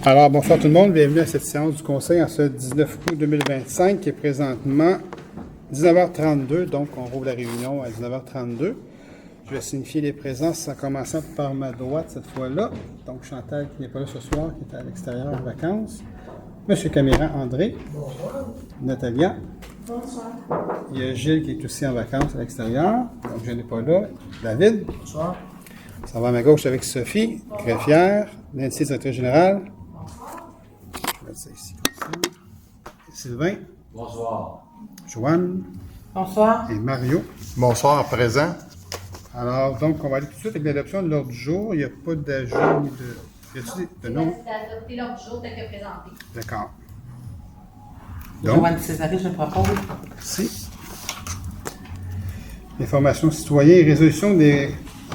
Alors, bonsoir tout le monde, bienvenue à cette séance du Conseil en ce 19 août 2025 qui est présentement 19h32, donc on rouvre la réunion à 19h32. Je vais signifier les présences en commençant par ma droite cette fois-là. Donc Chantal qui n'est pas là ce soir, qui est à l'extérieur en vacances. Monsieur Caméra André. Bonsoir. Natalia. Bonsoir. Il y a Gilles qui est aussi en vacances à l'extérieur, donc je n'ai pas là. David. Bonsoir. Ça va à ma gauche avec Sophie, greffière, Nancy, secrétaire générale. Je vais mettre ça ici comme ça. Sylvain. Bonsoir. Joanne. Bonsoir. Et Mario. Bonsoir, présent. Alors, donc, on va aller tout de suite avec l'adoption de l'ordre du jour. Il n'y a pas d'ajout ni de... Y a-t-il de nom? D'adopter l'ordre du jour tel que présenté. D'accord. Donc, Joanne Césaré, je propose. merci. Information citoyen et résolution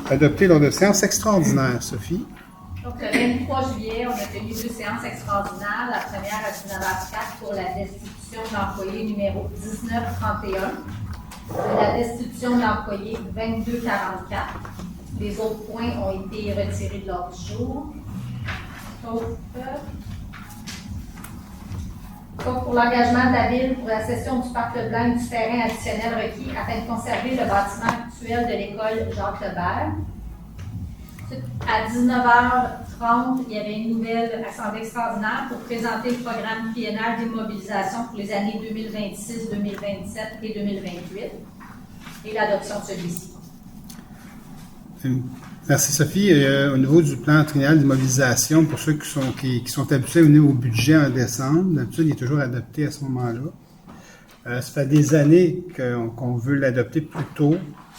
adoptée lors de séances extraordinaires, Sophie. Donc, le 23 juillet, on a tenu 2 séances extraordinaires. La première à 19h04 pour la destitution d'employé numéro 1931 et la destitution d'employé 2244. Les autres points ont été retirés de l'ordre du jour. Sauf pour l'engagement de la Ville pour la cession du parc Leblanc et du terrain additionnel requis afin de conserver le bâtiment actuel de l'école Jacques-Lebert. À 19h30, il y avait une nouvelle assemblée extraordinaire pour présenter le programme triennal d'immobilisation pour les années 2026, 2027 et 2028 et l'adoption de celui-ci. Merci Sophie. Au niveau du plan triennal d'immobilisation, pour ceux qui sont habitués à venir au budget en décembre, d'habitude il est toujours adopté à ce moment-là. Ça fait des années qu'on veut l'adopter plus tôt.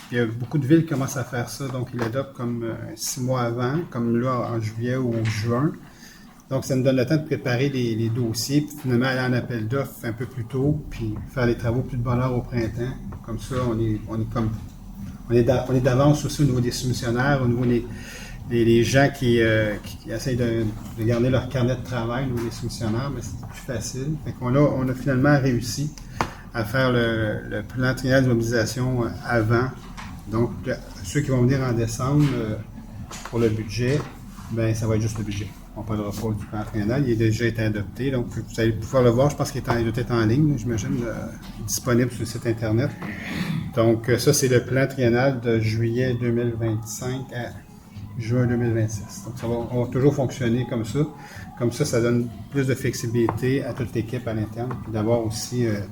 Il y a beaucoup de villes qui commencent à faire ça, donc ils l'adoptent comme 6 mois avant, comme là en juillet ou juin. Donc ça nous donne le temps de préparer les dossiers, puis finalement aller en appel d'offres un peu plus tôt, puis faire les travaux plus de bonne heure au printemps. Comme ça, on est d'avance aussi au niveau des soumissionnaires, au niveau des gens qui essayent de garder leur carnet de travail, au niveau des soumissionnaires, mais c'est plus facile. Fait qu'on on a finalement réussi à faire le plan triennal d'immobilisation avant. Donc, ceux qui vont venir en décembre pour le budget, ben ça va être juste le budget. On ne parlera pas du plan triennal. Il a déjà été adopté, donc vous allez pouvoir le voir. Je pense qu'il doit être en ligne, j'imagine, disponible sur le site Internet. Donc, ça, c'est le plan triennal de juillet 2025 à juin 2026. Donc, on va toujours fonctionner comme ça. Comme ça donne plus de flexibilité à toute l'équipe à l'interne, puis d'avoir aussi une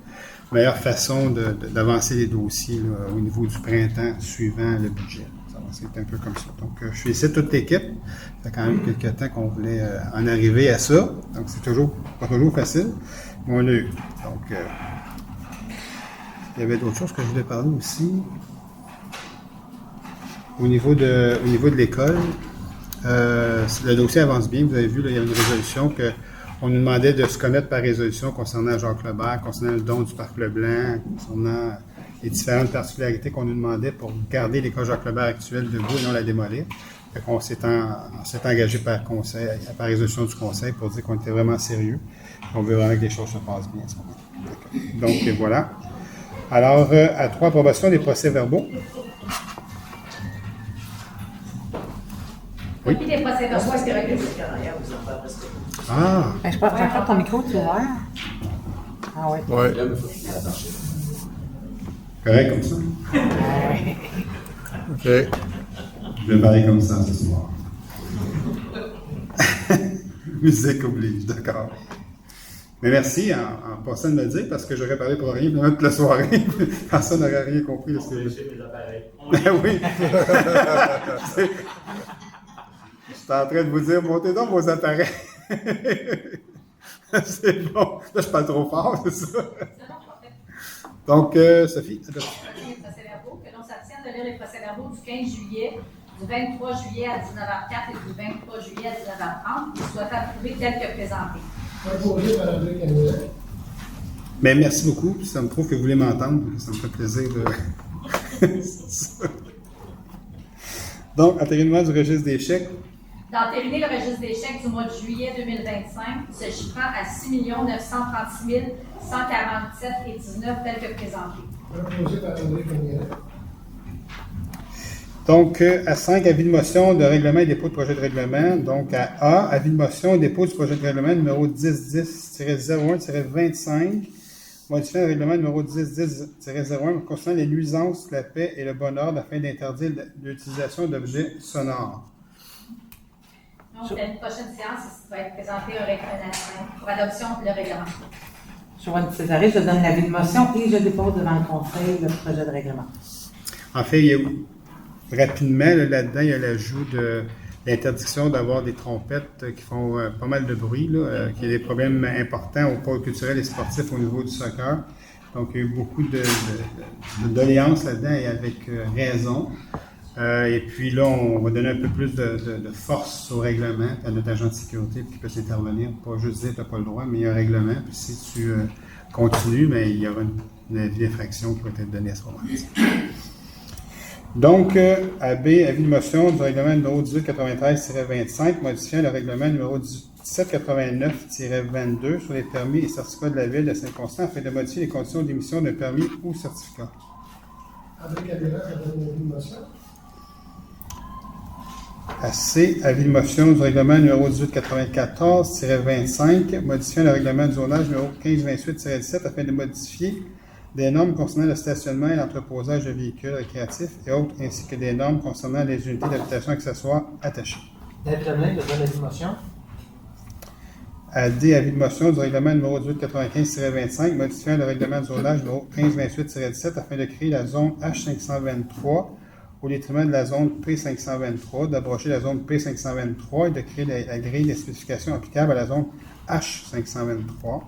meilleure façon d'avancer les dossiers là, au niveau du printemps suivant le budget. C'est un peu comme ça. Donc, je félicite toute l'équipe. Ça fait quand même quelques temps qu'on voulait en arriver à ça. Donc, c'est pas toujours facile, mais on l'a eu. Donc, il y avait d'autres choses que je voulais parler aussi. Au niveau de l'école, le dossier avance bien. Vous avez vu, là, il y a une résolution qu'on nous demandait de se connaître par résolution concernant Jacques-Lebert, concernant le don du parc Leblanc, concernant les différentes particularités qu'on nous demandait pour garder l'école Jacques-Lebert actuelle debout et non la démolir. On s'est engagé par résolution du Conseil pour dire qu'on était vraiment sérieux. On veut vraiment que les choses se passent bien à ce moment-là. Donc, voilà. Alors, à 3, approbation des procès-verbaux. Oui. Puis des procès-verbaux, est-ce que Ah! Ben, je pense que ton micro, tu es ouvert. Ah oui. Oui. Correct comme ça? OK. Je vais parler comme ça ce soir. Musique oblige, d'accord. Mais merci en passant de me le dire parce que j'aurais parlé pour rien pendant toute la soirée. Personne n'aurait rien compris de ce que j'ai. Oui. J'étais en train de vous dire, montez donc vos appareils. C'est bon. Là, je parle trop fort, c'est ça. Donc, Sophie, les procès-verbaux, que l'on s'abstienne de lire les procès-verbaux du 15 juillet, du 23 juillet à 19h04 et du 23 juillet à 19h30, qui soient approuvés tels que présentés. Mais merci beaucoup. Ça me prouve que vous voulez m'entendre. Ça me fait plaisir de... Donc, entérinement du registre des chèques. D'entériner le registre des chèques du mois de juillet 2025, se chiffrant à 6 936 147,19 tel que présenté. Donc, à 5, avis de motion de règlement et dépôt de projet de règlement. Donc, à A, avis de motion et dépôt du projet de règlement numéro 1010-01-25, modifiant le règlement numéro 1010-01 concernant les nuisances, la paix et le bon ordre afin d'interdire l'utilisation d'objets sonores. Donc, la prochaine séance, il va être présenté pour adoption le règlement. Joanne Césaré, je donne l'avis de motion et je dépose devant le Conseil le projet de règlement. En fait, il y a rapidement, là-dedans, il y a l'ajout de l'interdiction d'avoir des trompettes qui font pas mal de bruit, qu'il y a des problèmes importants au pôle culturel et sportif au niveau du soccer. Donc, il y a eu beaucoup de doléances là-dedans et avec raison. Et puis là, on va donner un peu plus de force au règlement, à notre agent de sécurité qui peut s'intervenir. Pas juste dire que tu n'as pas le droit, mais il y a un règlement. Puis si tu continues, mais il y aura une avis d'infraction qui va être donnée à ce moment-là. Donc, à B, avis de motion du règlement numéro 1893-25, modifiant le règlement numéro 1789-22 sur les permis et certificats de la Ville de Saint-Constant afin de modifier les conditions d'émission d'un permis ou certificat. Avec adhérent, je donne l'avis de motion. À C, avis de motion du règlement numéro 1894-25, modifiant le règlement de zonage numéro 1528-17 afin de modifier des normes concernant le stationnement et l'entreposage de véhicules récréatifs et autres, ainsi que des normes concernant les unités d'habitation accessoires attachées. David Lemay, je donne l'avis de motion. À D, avis de motion du règlement numéro 1895-25, modifiant le règlement de zonage numéro 1528-17 afin de créer la zone H523 au détriment de la zone P523, d'abroger la zone P523 et de créer la grille des spécifications applicables à la zone H523.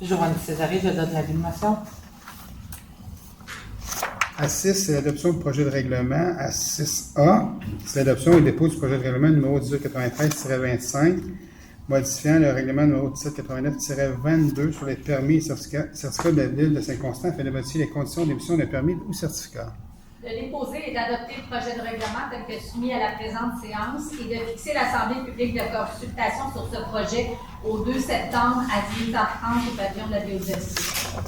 Joanne Césaré, je donne l'avis de motion. À 6, c'est l'adoption du projet de règlement. À 6A, c'est l'adoption et dépôt du projet de règlement numéro 1893-25, modifiant le règlement numéro 1789-22 sur les permis et certificats de la Ville de Saint-Constant afin de modifier les conditions d'émission d'un permis ou certificat. De déposer et d'adopter le projet de règlement tel que soumis à la présente séance et de fixer l'Assemblée publique de consultation sur ce projet au 2 septembre à 18h30 au pavillon de la biodiversité.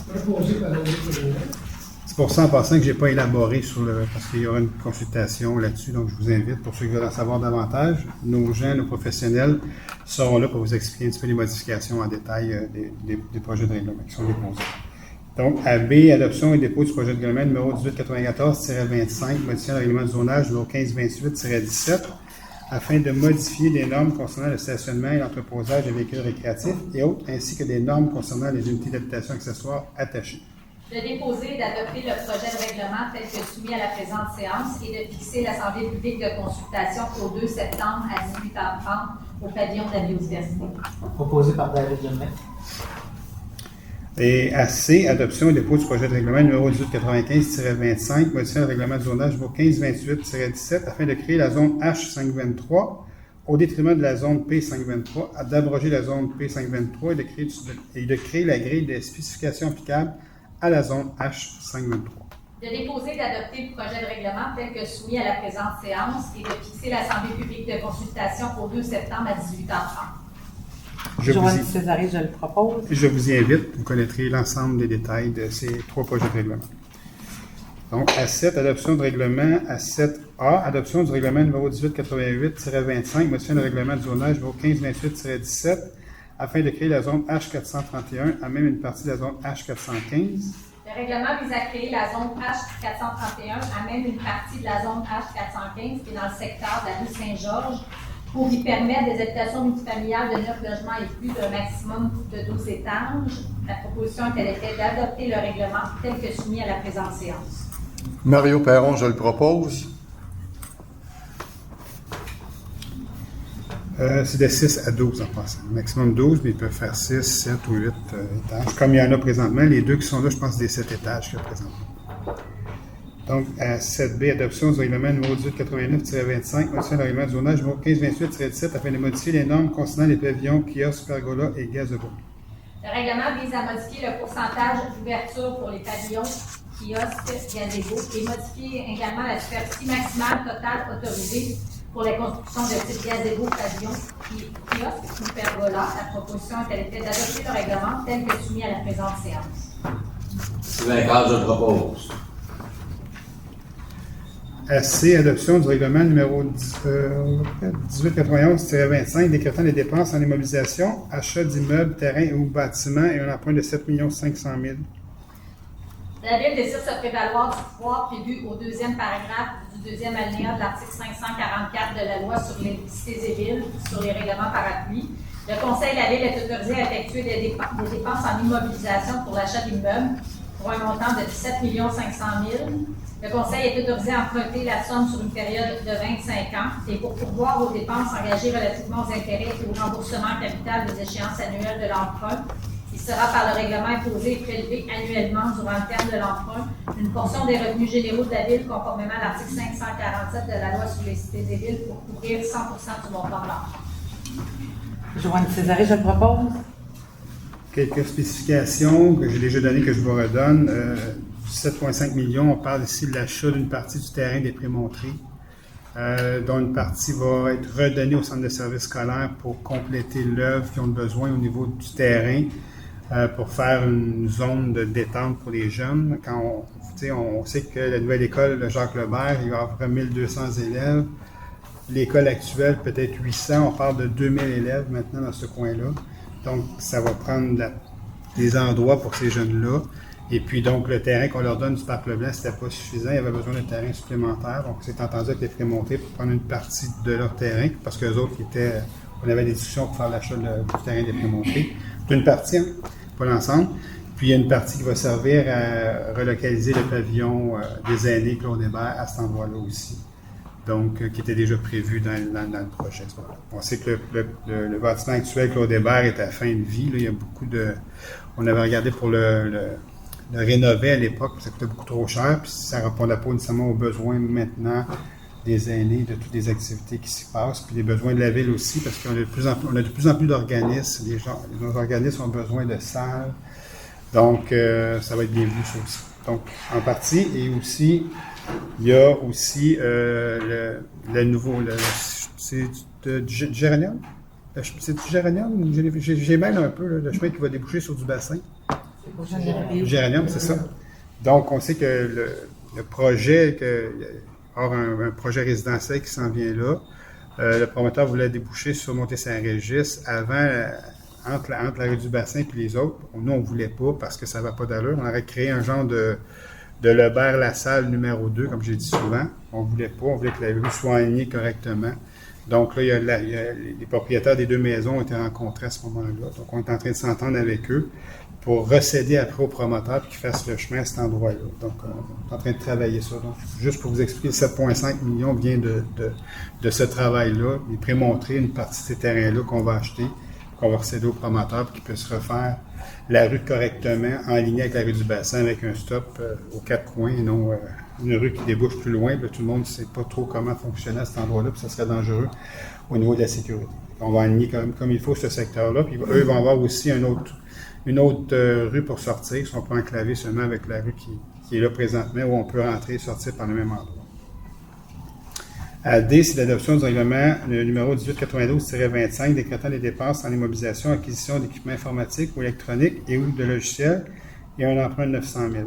Proposé par David Lemay. C'est pour ça, en passant, que je n'ai pas élaboré parce qu'il y aura une consultation là-dessus. Donc, je vous invite, pour ceux qui veulent en savoir davantage, nos gens, nos professionnels seront là pour vous expliquer un petit peu les modifications en détail des projets de règlement qui sont déposés. Donc, à B, adoption et dépôt du projet de règlement numéro 1894-25, modifiant le règlement de zonage numéro 1528-17, afin de modifier des normes concernant le stationnement et l'entreposage de véhicules récréatifs et autres, ainsi que des normes concernant les unités d'habitation accessoires attachées. De déposer et d'adopter le projet de règlement tel que soumis à la présente séance et de fixer l'Assemblée publique de consultation au 2 septembre à 18h30 au pavillon de la biodiversité. Proposé par David Lemay. Et à C, adoption et dépôt du projet de règlement numéro 1895-25, modifiant le règlement de zonage numéro 1528-17 afin de créer la zone H523 au détriment de la zone P523, d'abroger la zone P523 et de créer la grille des spécifications applicables à la zone H523. De déposer et d'adopter le projet de règlement tel que soumis à la présente séance et de fixer l'Assemblée publique de consultation au 2 septembre à 18h30. Joanne Césaré, je le propose. Je vous y invite, vous connaîtrez l'ensemble des détails de ces 3 projets de règlement. Donc, à 7, adoption de règlement. À 7A, adoption du règlement numéro 1888-25, modifiant le règlement de zonage numéro 1528-17, afin de créer la zone H431 à même une partie de la zone H415. Le règlement vise à créer la zone H431 à même une partie de la zone H415 qui est dans le secteur de la rue Saint-Georges pour y permettre des habitations multifamiliales de 9 logements et plus d'un maximum de 12 étages. La proposition est à l'effet d'adopter le règlement tel que soumis à la présente séance. Mario Perron, je le propose. C'est de 6 à 12 en passant. Maximum 12, mais ils peuvent faire 6, 7 ou 8 étages. Comme il y en a présentement, les 2 qui sont là, je pense des 7 étages qu'il y a présentement. Donc, à 7B, adoption du règlement numéro 1889-25, modifiant le règlement de zonage numéro 1528-17 afin de modifier les normes concernant les pavillons, kiosques, pergolas et gazebos. Le règlement vise à modifier le pourcentage d'ouverture pour les pavillons, kiosques, gazebos et modifier également la superficie maximale totale autorisée pour les constructions de type gazebo, pavillon, kiosque ou pergola. La proposition est à l'effet d'adopter le règlement tel que soumis à la présente séance. Sylvain Carl, je le propose. C. Adoption du règlement numéro 1891-25 décrétant les dépenses en immobilisation, achat d'immeubles, terrains ou bâtiments et un emprunt de 7 500 000. La Ville désire se prévaloir du pouvoir prévu au deuxième paragraphe du deuxième alinéa de l'article 544 de la loi sur les cités et villes, sur les règlements parapluies. Le Conseil de la Ville est autorisé à effectuer des dépenses en immobilisation pour l'achat d'immeubles pour un montant de 17 500 000. Le Conseil est autorisé à emprunter la somme sur une période de 25 ans et pour pourvoir aux dépenses engagées relativement aux intérêts et au remboursement capital des échéances annuelles de l'emprunt. Il sera par le règlement imposé et prélevé annuellement durant le terme de l'emprunt une portion des revenus généraux de la Ville conformément à l'article 547 de la loi sur les cités et villes pour couvrir 100% du montant de l'emprunt. Joanne Césaré, je le propose. Quelques spécifications que j'ai déjà données, que je vous redonne. 7,5 millions, on parle ici de l'achat d'une partie du terrain des Prémontrés, dont une partie va être redonnée au centre de services scolaires pour compléter l'œuvre qu'ils ont besoin au niveau du terrain, pour faire une zone de détente pour les jeunes. Quand on sait que la nouvelle école de Jacques Lebert, il y aura à peu près 1200 élèves. L'école actuelle, peut-être 800. On parle de 2000 élèves maintenant dans ce coin-là. Donc, ça va prendre des endroits pour ces jeunes-là. Et puis, donc, le terrain qu'on leur donne du Parc Leblanc, c'était pas suffisant. Il y avait besoin de terrain supplémentaire. Donc, c'est entendu avec les Prémontrés pour prendre une partie de leur terrain, parce qu'eux autres on avait des discussions pour faire l'achat du terrain des Prémontrés. Une partie, hein, pas l'ensemble. Puis, il y a une partie qui va servir à relocaliser le pavillon des aînés Claude Hébert à cet endroit-là aussi. Donc, qui était déjà prévu dans le projet. On sait que le bâtiment actuel, Claude Hébert, est à fin de vie. Là, il y a beaucoup de... On avait regardé pour le rénover à l'époque, ça coûtait beaucoup trop cher, puis ça ne répondait pas nécessairement aux besoins maintenant des aînés, de toutes les activités qui s'y passent, puis les besoins de la ville aussi, parce qu'on a de plus en plus d'organismes. Les organismes ont besoin de salles. Donc, ça va être bien vu, ça aussi. Donc, en partie, et aussi... Il y a aussi le nouveau, c'est du géranium? C'est du géranium? J'ai même un peu le chemin qui va déboucher sur du bassin. Du géranium, c'est ça. Donc, on sait que le projet, un projet résidentiel qui s'en vient là, le promoteur voulait déboucher sur Montée-Saint-Régis avant, entre la rue du Bassin et les autres. Nous, on ne voulait pas parce que ça ne va pas d'allure. On aurait créé un genre de Lebert-Lassalle numéro 2, comme j'ai dit souvent. On ne voulait pas, on voulait que la rue soit alignée correctement. Donc là, les propriétaires des deux maisons ont été rencontrés à ce moment-là. Donc on est en train de s'entendre avec eux pour recéder après au promoteur et qu'ils fassent le chemin à cet endroit-là. Donc on est en train de travailler ça. Donc juste pour vous expliquer, 7,5 millions vient de ce travail-là. Les prémontrer une partie de ces terrains-là qu'on va acheter, qu'on va recéder au promoteur pour qu'il puisse refaire la rue correctement, en ligne avec la rue du Bassin, avec un stop aux quatre coins, et non une rue qui débouche plus loin. Là, tout le monde ne sait pas trop comment fonctionner à cet endroit-là, puis ça serait dangereux au niveau de la sécurité. On va aligner comme il faut ce secteur-là, puis eux vont avoir aussi une autre rue pour sortir, qui sont pas enclavés seulement avec la rue qui est là présentement, où on peut rentrer et sortir par le même endroit. D, c'est l'adoption du règlement numéro 1892-25 décrétant les dépenses en immobilisation, acquisition d'équipements informatiques ou électroniques et ou de logiciels et un emprunt de 900 000.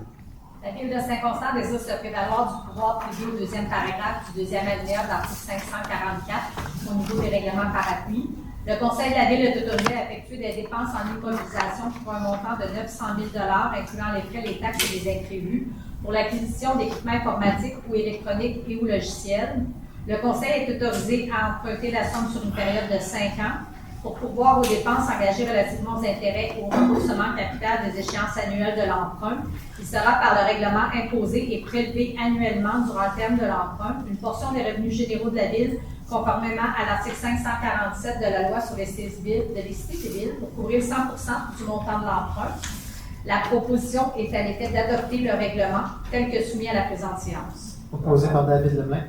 La Ville de Saint-Constant désire se prévaloir du pouvoir prévu au deuxième paragraphe du deuxième alinéa de l'article 544 au niveau des règlements parapluies. Le Conseil de la Ville est autorisé à effectuer des dépenses en immobilisation pour un montant de 900 000 incluant les frais, les taxes et les imprévus, pour l'acquisition d'équipements informatiques ou électroniques et ou logiciels. Le Conseil est autorisé à emprunter la somme sur une période de 5 ans pour pourvoir aux dépenses engagées relativement aux intérêts et au remboursement capital des échéances annuelles de l'emprunt. Il sera par le règlement imposé et prélevé annuellement durant le terme de l'emprunt une portion des revenus généraux de la Ville conformément à l'article 547 de la loi sur les cités civiles pour couvrir 100% du montant de l'emprunt. La proposition est à l'effet d'adopter le règlement tel que soumis à la présente séance. Proposé par David Lemay.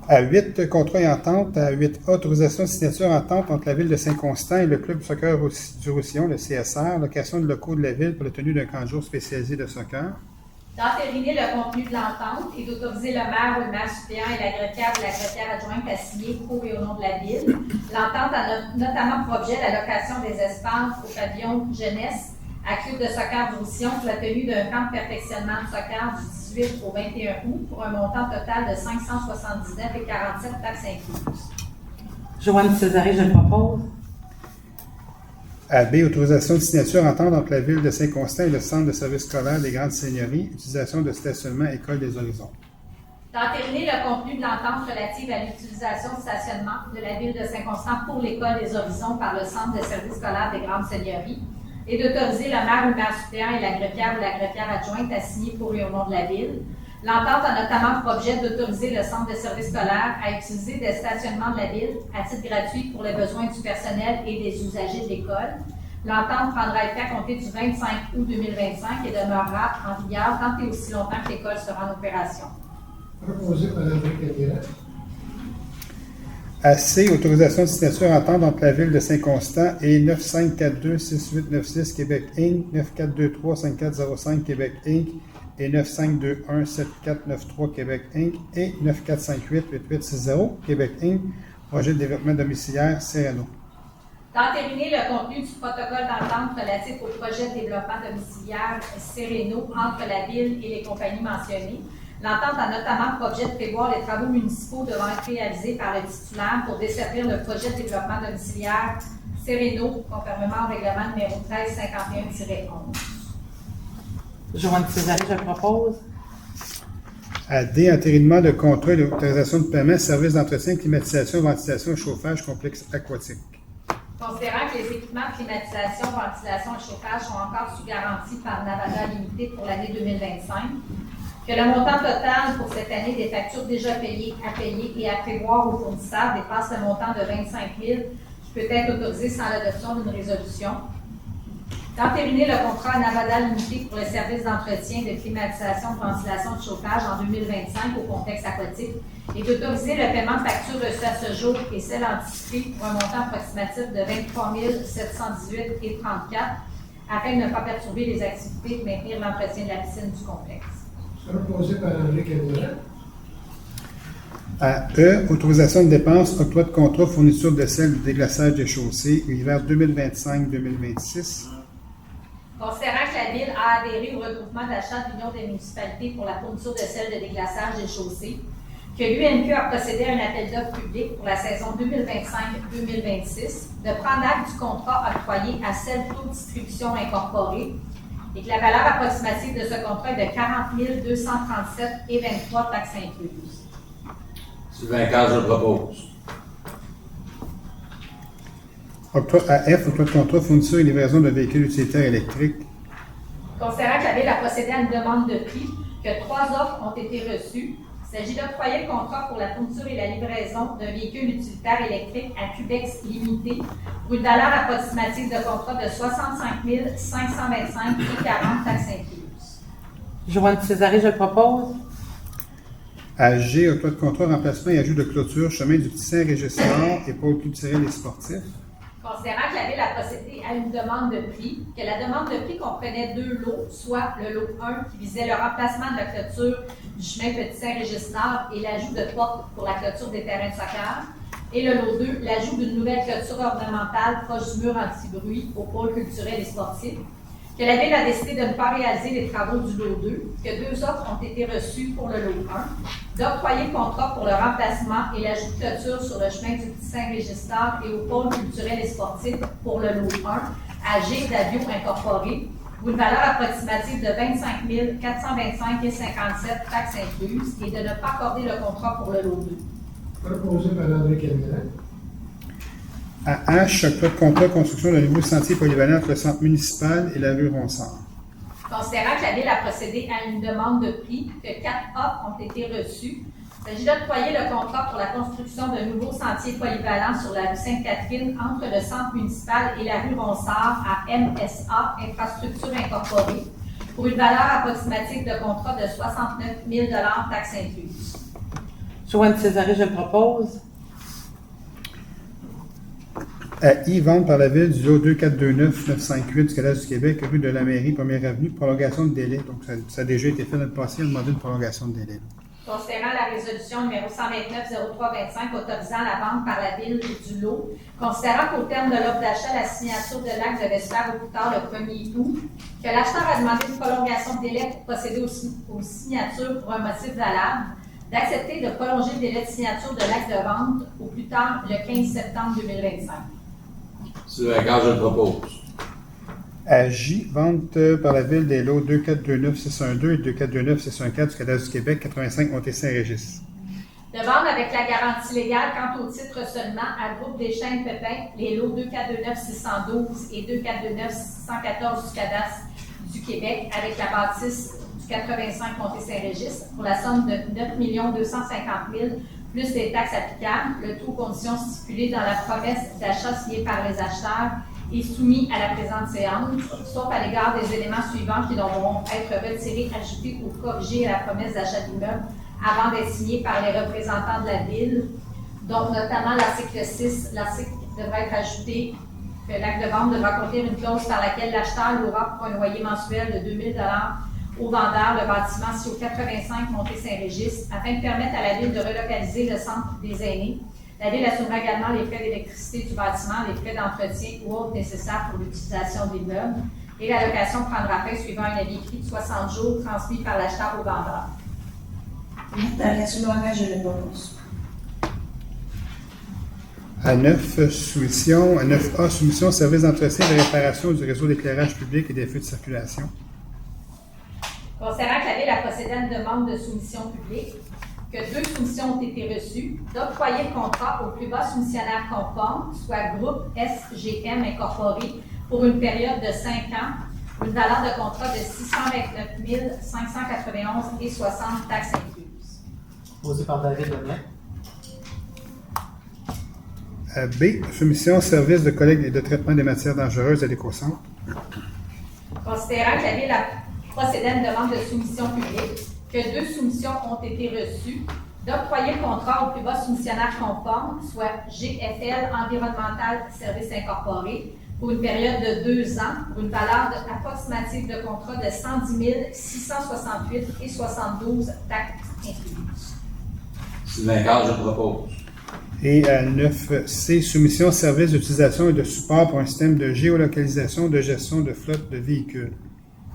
À 8, contrat et entente. À 8A, autorisation de signature entente entre la Ville de Saint-Constant et le Club de soccer du Roussillon, le CSR, location de locaux de la Ville pour la tenue d'un camp de jour spécialisé de soccer. D'entériner le contenu de l'entente et d'autoriser le maire ou le maire suppléant et la greffière ou la greffière adjointe à signer pour et au nom de la Ville. L'entente a notamment pour objet la location des espaces au pavillon jeunesse à Club de soccer d'Roussillon pour la tenue d'un camp de perfectionnement de soccer du 18 au 21 août pour un montant total de 579,47 taxes incluses. Joanne Césaré, je le propose. À B, autorisation de signature entente entre la Ville de Saint-Constant et le Centre de services scolaires des Grandes Seigneuries, utilisation de stationnement École des Horizons. D'entériner le contenu de l'entente relative à l'utilisation de stationnement de la Ville de Saint-Constant pour l'École des Horizons par le Centre de services scolaires des Grandes Seigneuries et d'autoriser le maire ou le maire suppléant et la greffière ou la greffière adjointe à signer pour et au nom de la Ville. L'entente a notamment pour objet d'autoriser le Centre de services scolaires à utiliser des stationnements de la Ville à titre gratuit pour les besoins du personnel et des usagers de l'école. L'entente prendra effet à compter du 25 août 2025 et demeurera en vigueur tant et aussi longtemps que l'école sera en opération. Proposé par André Cadillac. À C, autorisation de signature entente entre la Ville de Saint-Constant et 9542-6896 Québec Inc., 9423-5405 Québec Inc. et 9521-7493 Québec Inc. et 9458-8860 Québec Inc. Projet de développement domiciliaire Serrano. D'entériner le contenu du protocole d'entente relatif au projet de développement domiciliaire Serrano entre la Ville et les compagnies mentionnées. L'entente a notamment pour objet de prévoir les travaux municipaux devant être réalisés par le titulaire pour desservir le projet de développement domiciliaire Serrano, conformément au règlement numéro 1351-11. Joanne Césaré, je le propose. À D, entérinement de contrat et l'autorisation de paiement, services d'entretien, climatisation, ventilation et chauffage complexe aquatique. Considérant que les équipements de climatisation, ventilation et chauffage sont encore sous garantie par Navada Limited pour l'année 2025, que le montant total pour cette année des factures déjà payées, à payer et à prévoir aux fournisseurs dépasse le montant de 25 000 qui peut être autorisé sans l'adoption d'une résolution. D'entériner le contrat Navada Limited pour le service d'entretien, de climatisation, de ventilation, de chauffage en 2025 au contexte aquatique et d'autoriser le paiement de factures reçues à ce jour et celles anticipées pour un montant approximatif de 23 718,34 afin de ne pas perturber les activités de maintenir l'entretien de la piscine du complexe. Proposé par André Cadillac. À E, autorisation de dépenses, octroi de contrat, fourniture de sel, déglaçage des chaussées, hiver 2025-2026. Considérant que la Ville a adhéré au regroupement d'achat de l'Union des municipalités pour la fourniture de sel de déglaçage des chaussées, que l'UNQ a procédé à un appel d'offres public pour la saison 2025-2026, de prendre acte du contrat octroyé à Celto Distribution Incorporée et que la valeur approximative de ce contrat est de 40 237,23 taxes incluses. Sylvain Caz, je le propose. Octroi à F, octroi de contrat, fourniture et livraison de véhicules utilitaires électriques. Considérant que la Ville a procédé à une demande de prix, que 3 offres ont été reçues, il s'agit d'octroyer le contrat pour la fourniture et la livraison d'un véhicule utilitaire électrique à Cubex Limité pour une valeur approximative de contrat de 65 525,40 taxes incluses. Joanne Césaré, je le propose. À G, octroi de contrat, remplacement et ajout de clôture, chemin du Petit Saint-Régis Nord et pôle culturel et sportif. Considérant que la Ville a procédé à une demande de prix, que la demande de prix comprenait 2 lots, soit le lot 1 qui visait le remplacement de la clôture du chemin Petit Saint-Régis Nord et l'ajout de portes pour la clôture des terrains de soccer, et le lot 2, l'ajout d'une nouvelle clôture ornementale proche du mur anti-bruit au pôle culturel et sportif, que la Ville a décidé de ne pas réaliser les travaux du lot 2, que 2 offres ont été reçues pour le lot 1, d'octroyer le contrat pour le remplacement et l'ajout de clôture sur le chemin du Petit Saint-Régis Nord et au pôle culturel et sportif pour le lot 1 à G d'Avio Incorporé, pour une valeur approximative de 25 425,57 taxes incluses et de ne pas accorder le contrat pour le lot 2. Proposé par André Cadillac. À H, octroi de contrat, construction d'un nouveau sentier polyvalent entre le centre municipal et la rue Ronsard. Considérant que la Ville a procédé à une demande de prix, que 4 offres ont été reçues, il s'agit d'octroyer le contrat pour la construction d'un nouveau sentier polyvalent sur la rue Sainte-Catherine entre le centre municipal et la rue Ronsard à MSA, Infrastructure Incorporée, pour une valeur approximative de contrat de 69 000 taxes incluses. Joanne Césaré, je le propose. À I, vente par la Ville du lot 2429-958 du Collège du Québec, rue de la Mairie, 1er avenue, prolongation de délai. Donc, ça a déjà été fait dans le passé, on a demandé une prolongation de délai. considérant la résolution numéro 129-0325 autorisant la vente par la Ville du lot, considérant qu'au terme de l'offre d'achat, la signature de l'acte devait se faire au plus tard le 1er août, que l'acheteur a demandé une prolongation de délai pour procéder aux signatures pour un motif valable, d'accepter de prolonger le délai de signature de l'acte de vente au plus tard le 15 septembre 2025. Sylvain Gage, je le propose. À J, vente par la Ville des lots 2429612 et 2429614 du cadastre du Québec, 85 Montée-Saint-Régis. De vendre avec la garantie légale quant au titre seulement à Groupe Deschênes Pépin, les lots 2429612 et 2429614 du cadastre du Québec avec la bâtisse du 85 Montée-Saint-Régis pour la somme de 9 250 000 plus les taxes applicables, le tout aux conditions stipulées dans la promesse d'achat signée par les acheteurs et soumis à la présente séance, sauf à l'égard des éléments suivants qui devront être retirés, ajoutés ou corrigés à la promesse d'achat d'immeuble avant d'être signés par les représentants de la Ville. Donc, notamment l'article 6, l'article devra être ajouté que l'acte de vente devra contenir une clause par laquelle l'acheteur louera pour un loyer mensuel de 2 000 au vendeur le bâtiment situé au 85 Montée-Saint-Régis afin de permettre à la Ville de relocaliser le centre des aînés. La Ville assumera également les frais d'électricité du bâtiment, les frais d'entretien ou autres nécessaires pour l'utilisation de l'immeuble. Et la location prendra fin suivant un avis écrit de 60 jours transmis par l'acheteur au vendeur. Dans la soumission, je le propose. À 9, soumission. À 9A, soumission, service d'entretien et de réparation du réseau d'éclairage public et des feux de circulation. Considérant que la Ville a procédé à une demande de soumission publique, que 2 soumissions ont été reçues, d'octroyer le contrat au plus bas soumissionnaire conforme, soit Groupe SGM Incorporé, pour une période de 5 ans, une valeur de contrat de 629 591 et 60 taxes incluses. Posé par David Lemay. À B, soumission, service de collecte et de traitement des matières dangereuses à l'éco-centre. Considérant que la Ville a procédé à une demande de soumission publique, que 2 soumissions ont été reçues, d'octroyer le contrat au plus bas soumissionnaire conforme, soit GFL Environnemental Services Incorporé, pour une période de 2 ans, pour une valeur approximative de contrat de 110 668 et 72 taxes incluses. Sylvain Gage, je le propose. Et à 9C, soumission, service d'utilisation et de support pour un système de géolocalisation de gestion de flotte de véhicules.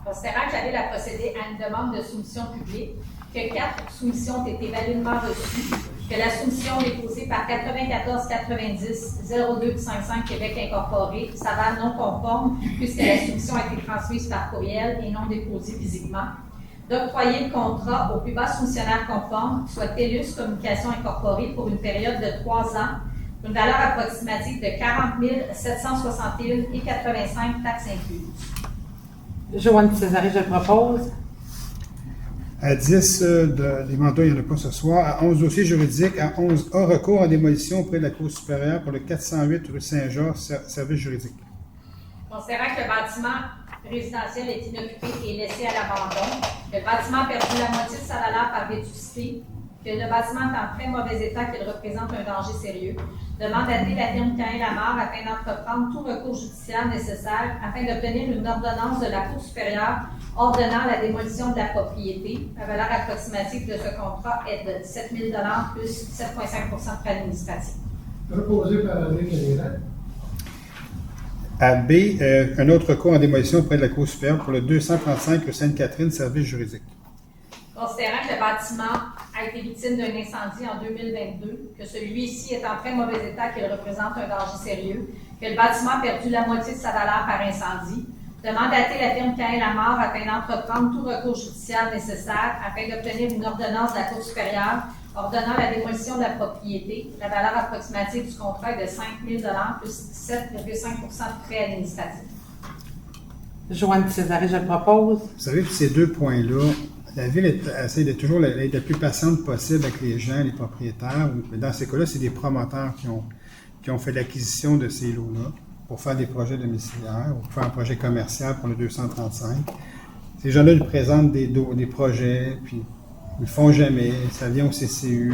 Considérant que la Ville a procédé à une demande de soumission publique, que 4 soumissions ont été validement reçues, que la soumission déposée par 94 90 0255 Québec Incorporé s'avère non conforme puisque la soumission a été transmise par courriel et non déposée physiquement, d'octroyer le contrat au plus bas soumissionnaire conforme, soit TELUS Communication Incorporée, pour une période de 3 ans, une valeur approximative de 40 761 et 85 taxes incluses. Joanne Césaré, je le propose. À 10, des mandats, il n'y en a pas ce soir. À 11, dossiers juridiques. À 11A, recours en démolition auprès de la Cour supérieure pour le 408 rue Saint-Georges, service juridique. Considérant que le bâtiment résidentiel est inoccupé et laissé à l'abandon, que le bâtiment a perdu la moitié de sa valeur par vétusté, que le bâtiment est en très mauvais état, qu'il représente un danger sérieux, de mandater la firme Cain-Lamarre afin d'entreprendre tout recours judiciaire nécessaire afin d'obtenir une ordonnance de la Cour supérieure ordonnant la démolition de la propriété. La valeur approximative de ce contrat est de 7 000 plus 7,5 de frais administratifs. Proposé par André Calera. À B, un autre recours en démolition auprès de la Cour supérieure pour le 235 rue Sainte-Catherine, service juridique. Considérant que le bâtiment a été victime d'un incendie en 2022, que celui-ci est en très mauvais état, qu'il représente un danger sérieux, que le bâtiment a perdu la moitié de sa valeur par incendie, de mandater la firme Cain-Lamarre afin d'entreprendre tout recours judiciaire nécessaire afin d'obtenir une ordonnance de la Cour supérieure ordonnant la démolition de la propriété. La valeur approximative du contrat est de 5 000 plus 7,5 de frais administratifs. Joanne Césaré, je le propose. Vous savez, que ces 2 points-là, la Ville essaie d'être toujours être la plus patiente possible avec les gens, les propriétaires. Mais dans ces cas-là, c'est des promoteurs qui ont fait l'acquisition de ces lots-là pour faire des projets domiciliaires ou pour faire un projet commercial pour le 235. Ces gens-là ils présentent des projets, puis ils ne le font jamais. Ça vient au CCU,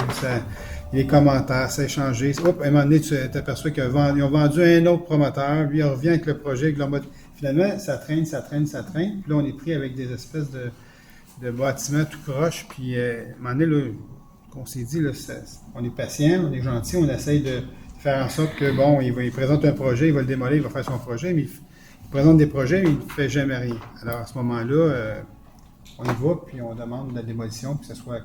les commentaires, ça échangé. Hop, à un moment donné, tu t'aperçois qu'ils ont vendu à un autre promoteur, lui, il revient avec le projet, avec leur mode. Finalement, ça traîne. Puis là, on est pris avec des espèces de bâtiments tout croche, puis à un moment donné, là, qu'on s'est dit, là, on est patient, on est gentil, on essaye de faire en sorte que, bon, il présente un projet, il va le démolir, il va faire son projet, mais il présente des projets, mais il ne fait jamais rien. Alors, à ce moment-là, on y va, puis on demande la démolition, puis que ce soit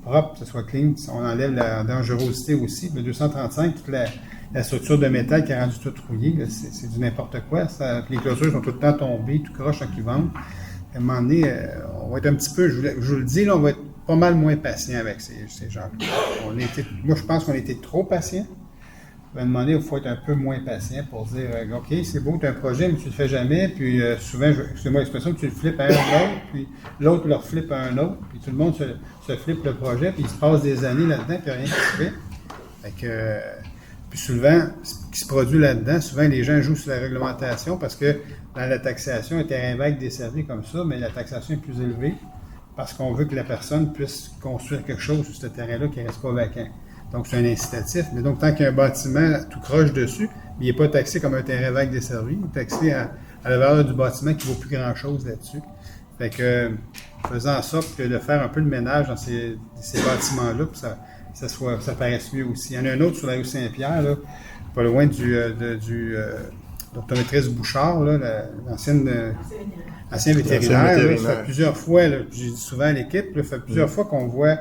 propre, que ce soit clean, on enlève la dangerosité aussi. Le 235, toute la structure de métal qui est rendue toute rouillée, là, c'est du n'importe quoi. Les clôtures sont tout le temps tombées, tout croche quand ils vendent. À un moment donné, on va être un petit peu, je vous le dis, là, on va être pas mal moins patient avec ces gens-là. Moi, je pense qu'on était trop patient. À un moment donné, il faut être un peu moins patient pour dire OK, c'est beau, tu as un projet, mais tu le fais jamais. Puis souvent, excusez-moi l'expression, tu le flippes à un autre, puis l'autre leur flippe à un autre, puis tout le monde se flippe le projet, puis il se passe des années là-dedans, puis rien qui se fait. Fait que, puis souvent, ce qui se produit là-dedans, souvent les gens jouent sur la réglementation parce que dans la taxation, un terrain vague desservi comme ça, mais la taxation est plus élevée parce qu'on veut que la personne puisse construire quelque chose sur ce terrain-là qui ne reste pas vacant. Donc, c'est un incitatif. Mais donc, tant qu'il y a un bâtiment tout croche dessus, il n'est pas taxé comme un terrain vague desservi. Il est taxé à la valeur du bâtiment qui ne vaut plus grand-chose là-dessus. Fait que, faisant en sorte que de faire un peu de ménage dans ces bâtiments-là, puis ça paraisse mieux aussi. Il y en a un autre sur la rue Saint-Pierre, là, pas loin du l'optométriste Bouchard, là, ancien vétérinaire. Là, ça fait plusieurs fois, là, j'ai dit souvent à l'équipe, ça fait plusieurs fois qu'on voit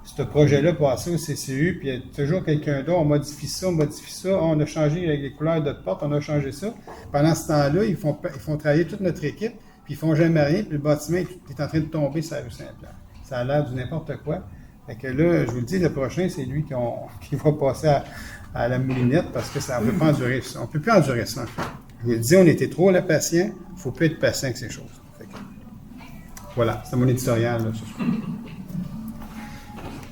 ce projet-là passer au CCU, puis il y a toujours quelqu'un d'autre, on modifie ça, on a changé les couleurs de porte, on a changé ça. Pendant ce temps-là, ils font travailler toute notre équipe, puis ils font jamais rien, puis le bâtiment est en train de tomber sur la rue Saint-Pierre. Ça a l'air du n'importe quoi. Fait que là, je vous le dis, le prochain, c'est lui qui va passer à la moulinette, parce que ça, on ne peut plus endurer ça, en fait. Je vous le dis, on était trop là patient, il ne faut plus être patient avec ces choses. Fait que, voilà, c'est mon éditorial là, ce soir.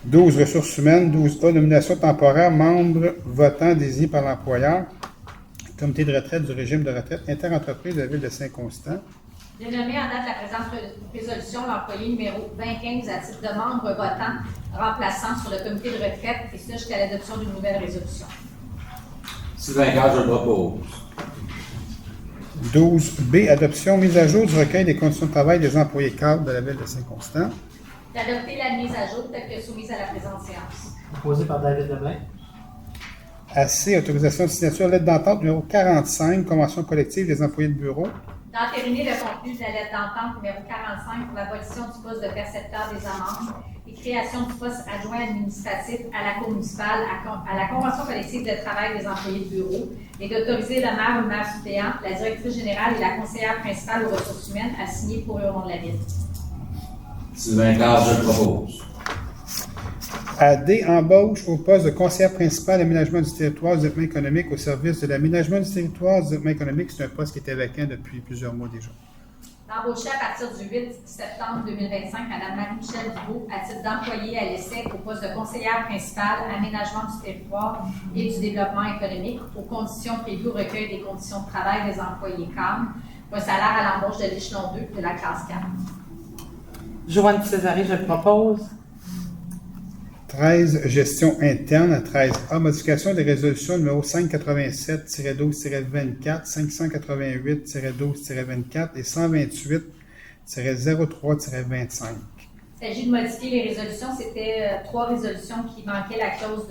12, ressources humaines. 12A, nomination temporaire, membres votants désignés par l'employeur. Comité de retraite du régime de retraite interentreprise de la ville de Saint-Constant. Dénommé en date de la présente résolution l'employé numéro 2015 à titre de membre votant remplaçant sur le comité de retraite, et ce jusqu'à l'adoption d'une nouvelle résolution. Sylvain Gage, je le propose. 12B, adoption, mise à jour du recueil des conditions de travail des employés cadres de la ville de Saint-Constant. D'adopter la mise à jour telle que soumise à la présente séance. Proposé par David Lemelin. AC, autorisation de signature, lettre d'entente numéro 45, convention collective des employés de bureau. D'entériner le contenu de la lettre d'entente numéro 45 pour l'abolition du poste de percepteur des amendes et création du poste adjoint administratif à la Cour municipale à la convention collective de travail des employés de bureau et d'autoriser le maire ou le maire suppléant, la directrice générale et la conseillère principale aux ressources humaines à signer pour et au nom de la ville. Sylvain Gage, je le propose. AD, embauche au poste de conseillère principale d'aménagement du territoire, du développement économique au service de l'aménagement du territoire, du développement économique. C'est un poste qui était vacant depuis plusieurs mois déjà. D'embaucher à partir du 8 septembre 2025 Mme Marie-Michel Dubois à titre d'employée à l'essai au poste de conseillère principale aménagement du territoire et du développement économique aux conditions prévues au recueil des conditions de travail des employés cadres pour un salaire à l'embauche de l'échelon 2 de la classe 4. Joanne Césaré, je le propose. 13, gestion interne. À 13A, modification des résolutions numéro 587-12-24, 588-12-24 et 128-03-25. Il s'agit de modifier les résolutions. C'était 3 résolutions qui manquaient la clause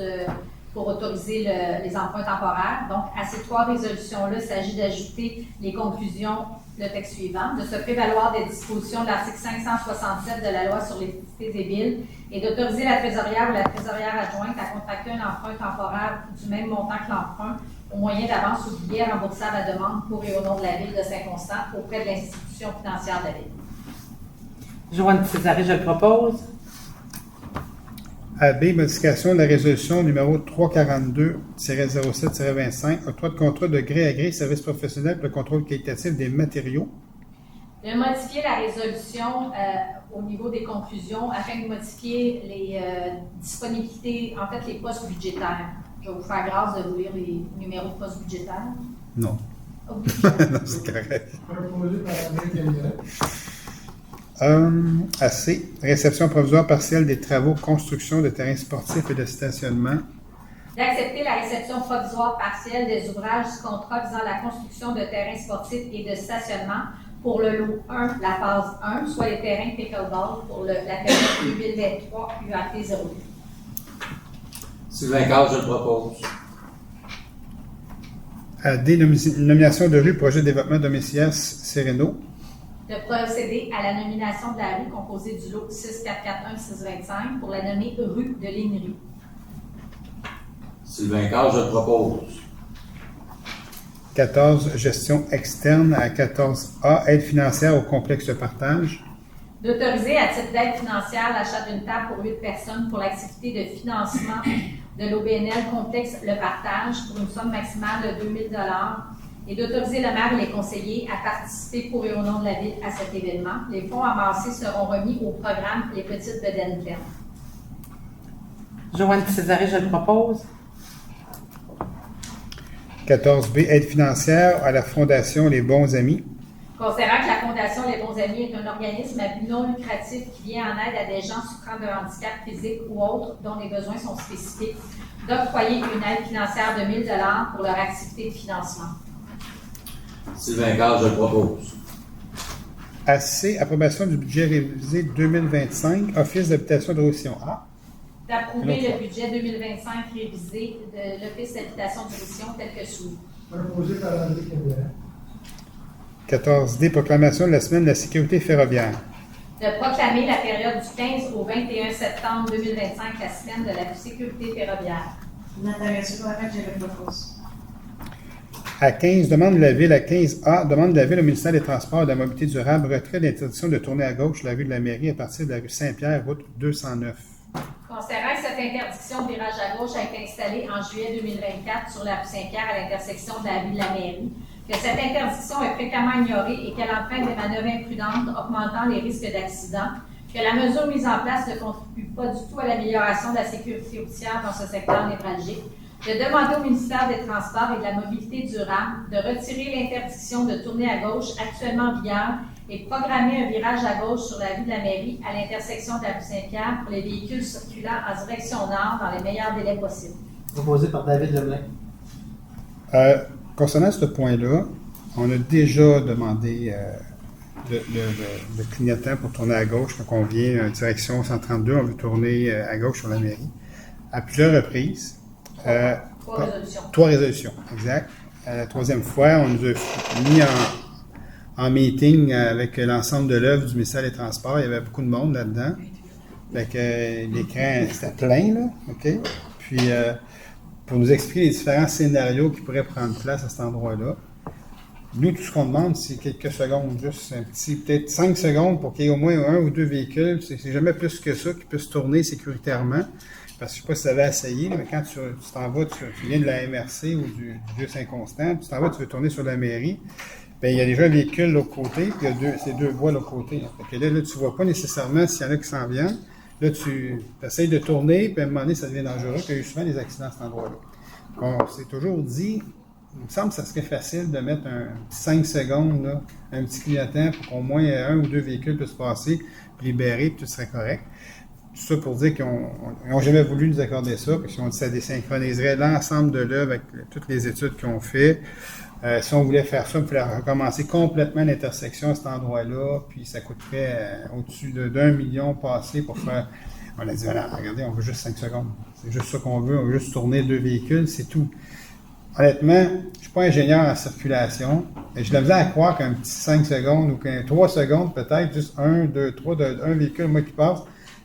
pour autoriser les emprunts temporaires. Donc, à ces 3 résolutions-là, il s'agit d'ajouter les conclusions, le texte suivant, de se prévaloir des dispositions de l'article 567 de la loi sur les cités et villes et d'autoriser la trésorière ou la trésorière adjointe à contracter un emprunt temporaire du même montant que l'emprunt au moyen d'avance ou billets remboursables à demande pour et au nom de la ville de Saint-Constant auprès de l'institution financière de la ville. Joanne Césaré, je le propose. AB, modification de la résolution numéro 342-07-25, octroi de contrat de gré à gré, service professionnel pour le contrôle qualitatif des matériaux. De modifier la résolution au niveau des conclusions afin de modifier les disponibilités, en fait les postes budgétaires. Je vais vous faire grâce de vous lire les numéros de postes budgétaires. Non. Oh, Non, c'est correct. Proposé par André Camiret. AC, réception provisoire partielle des travaux, construction de terrains sportifs et de stationnement. D'accepter la réception provisoire partielle des ouvrages du contrat visant la construction de terrains sportifs et de stationnement pour le lot 1, la phase 1, soit les terrains pickleball pour la période 2023 UAT 08. Sylvain Carl, je le propose. D, nomination de rue, projet de développement domiciliaire Séréno. De procéder à la nomination de la rue composée du lot 6441625 pour la nommer rue de Lignerie. Sylvain Carl, je le propose. 14, gestion externe à 14A, aide financière au complexe de partage. D'autoriser à titre d'aide financière l'achat d'une table pour 8 personnes pour l'activité de financement de l'OBNL complexe Le Partage pour une somme maximale de 2 000 et d'autoriser le maire et les conseillers à participer pour et au nom de la ville à cet événement. Les fonds amassés seront remis au programme Les Petites Bedaines Pleines. Joanne Césaré, je le propose. 14B, aide financière à la Fondation Les Bons Amis. Considérant que la Fondation Les Bons Amis est un organisme à but non lucratif qui vient en aide à des gens souffrant de handicap physique ou autres dont les besoins sont spécifiques, d'octroyer une aide financière de 1 000 pour leur activité de financement. Sylvain Carl, je le propose. AC, approbation du budget révisé 2025, Office d'habitation de Roussillon. A. D'approuver le budget 2025 révisé de l'Office d'habitation de Roussillon tel que soumis. Proposé par André Camiret. 14D, proclamation de la semaine de la sécurité ferroviaire. De proclamer la période du 15 au 21 septembre 2025 la semaine de la sécurité ferroviaire. Nathalie Souvarette, je le propose. À 15, demande de la Ville. À 15A, demande de la Ville au ministère des Transports et de la Mobilité durable, retrait d'interdiction de tourner à gauche la rue de la Mairie à partir de la rue Saint-Pierre, route 209. Considérant que cette interdiction de virage à gauche a été installée en juillet 2024 sur la rue Saint-Pierre à l'intersection de la rue de la Mairie, que cette interdiction est fréquemment ignorée et qu'elle entraîne des manœuvres imprudentes augmentant les risques d'accident, que la mesure mise en place ne contribue pas du tout à l'amélioration de la sécurité routière dans ce secteur névralgique, de demander au ministère des Transports et de la Mobilité durable de retirer l'interdiction de tourner à gauche actuellement viable et programmer un virage à gauche sur la rue de la Mairie à l'intersection de la rue Saint-Pierre pour les véhicules circulant en direction nord dans les meilleurs délais possibles. Proposé par David Lemelin. Concernant ce point-là, on a déjà demandé le clignotant pour tourner à gauche quand on vient direction 132, on veut tourner à gauche sur la Mairie, à plusieurs reprises. Trois résolutions. 3 résolutions, exact. La troisième fois, on nous a mis en meeting avec l'ensemble de l'œuvre du ministère des Transports. Il y avait beaucoup de monde là-dedans. Fait que l'écran, c'était plein, là. OK? Puis, pour nous expliquer les différents scénarios qui pourraient prendre place à cet endroit-là. Nous, tout ce qu'on demande, c'est quelques secondes, juste un petit, peut-être 5 secondes pour qu'il y ait au moins 1 ou 2 véhicules. C'est jamais plus que ça qui puissent tourner sécuritairement. Parce que je ne sais pas si tu avais essayé, mais quand tu t'en vas, tu viens de la MRC ou du vieux Saint-Constant, tu t'en vas, tu veux tourner sur la mairie, bien, il y a déjà un véhicule de l'autre côté, puis il y a ces deux voies de l'autre côté. Fait que là, tu ne vois pas nécessairement s'il y en a qui s'en viennent. Là, tu essayes de tourner, puis à un moment donné, ça devient dangereux, puis il y a eu souvent des accidents à cet endroit-là. On s'est toujours dit, il me semble que ça serait facile de mettre un 5 secondes, là, un petit clignotant pour qu'au moins 1 ou 2 véhicules puissent passer, puis libérer, puis tout serait correct. Tout ça pour dire qu'ils n'ont jamais voulu nous accorder ça, parce qu'ils ont dit que ça désynchroniserait l'ensemble de l'œuvre avec toutes les études qu'ils ont fait. Si on voulait faire ça, il fallait recommencer complètement l'intersection à cet endroit-là, puis ça coûterait au-dessus de d'1 million passé pour faire... On a dit, voilà, regardez, on veut juste 5 secondes. C'est juste ça qu'on veut, on veut juste tourner 2 véhicules, c'est tout. Honnêtement, je ne suis pas ingénieur en circulation, et je l'avais à croire qu'un petit 5 secondes ou qu'un 3 secondes peut-être, juste 1, 2, 3, un véhicule, moi qui passe,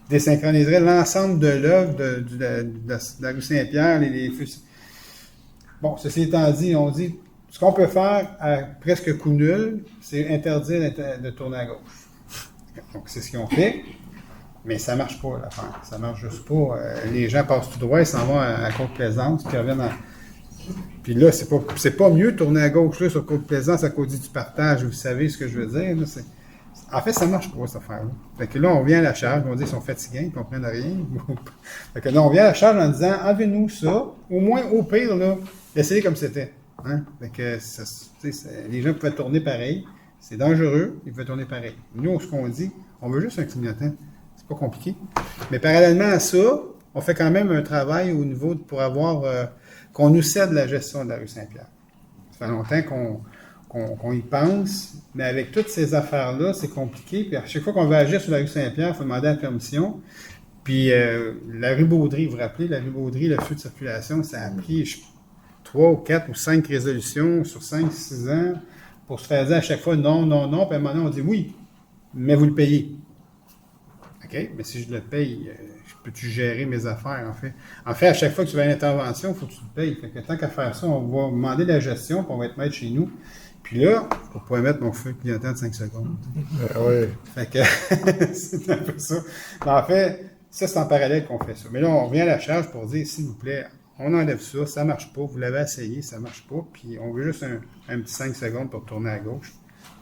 désynchroniserait l'ensemble de l'œuvre de la rue Saint-Pierre, les fusils. Bon, ceci étant dit, on dit, ce qu'on peut faire à presque coup nul, c'est interdire de tourner à gauche. Donc, c'est ce qu'ils ont fait, mais ça marche pas, l'affaire. Ça marche juste pas. Les gens passent tout droit, ils s'en vont à Côte-Plaisance, puis reviennent à... Puis là, c'est pas mieux de tourner à gauche là, sur Côte-Plaisance à cause du partage, vous savez ce que je veux dire, là, en fait, ça marche pas, cette affaire-là. Fait que là, on vient à la charge, on dit qu'ils sont fatigués, ils ne comprennent rien. Fait que là, on vient à la charge en disant, enlevez-nous ça, au moins, au pire, là, laissez-les comme c'était. Hein? Fait que les gens pouvaient tourner pareil, c'est dangereux, ils pouvaient tourner pareil. Nous, ce qu'on dit, on veut juste un clignotant. C'est pas compliqué. Mais parallèlement à ça, on fait quand même un travail au niveau pour avoir, qu'on nous cède la gestion de la rue Saint-Pierre. Ça fait longtemps qu'on y pense, mais avec toutes ces affaires-là, c'est compliqué. Puis à chaque fois qu'on veut agir sur la rue Saint-Pierre, il faut demander la permission. Puis la rue Baudry, vous vous rappelez, la rue Baudry, le feu de circulation, ça a pris 3 ou 4 ou 5 résolutions sur 5-6 ans pour se faire dire à chaque fois non, non, non. Puis à un moment donné, on dit oui, mais vous le payez. OK, mais si je le paye, je peux-tu gérer mes affaires, en fait? En fait, à chaque fois que tu vas à une intervention, il faut que tu le payes. Fait que tant qu'à faire ça, on va demander la gestion, puis on va être maître chez nous. Puis là, je pourrais mettre mon feu clignotant de 5 secondes. Oui. Fait que c'est un peu ça. Mais en fait, ça, c'est en parallèle qu'on fait ça. Mais là, on revient à la charge pour dire, s'il vous plaît, on enlève ça marche pas, vous l'avez essayé, ça marche pas, puis on veut juste un petit 5 secondes pour tourner à gauche,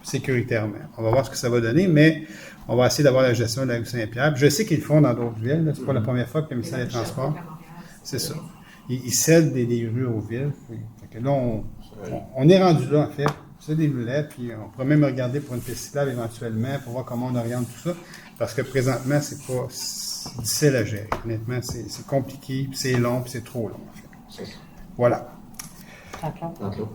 sécuritairement. On va voir ce que ça va donner, mais on va essayer d'avoir la gestion de la rue Saint-Pierre. Puis je sais qu'ils le font dans d'autres villes, là. C'est pas la première fois que le ministère des Transports. C'est ça. Ils cèdent des rues aux villes. Fait que là, on est rendu là, en fait. C'est des mulets, puis on pourrait même regarder pour une piste cyclable éventuellement, pour voir comment on oriente tout ça. Parce que présentement, c'est difficile à gérer. Honnêtement, c'est compliqué, puis c'est long, puis c'est trop long, en fait. C'est ça. Voilà. Jean-Claude.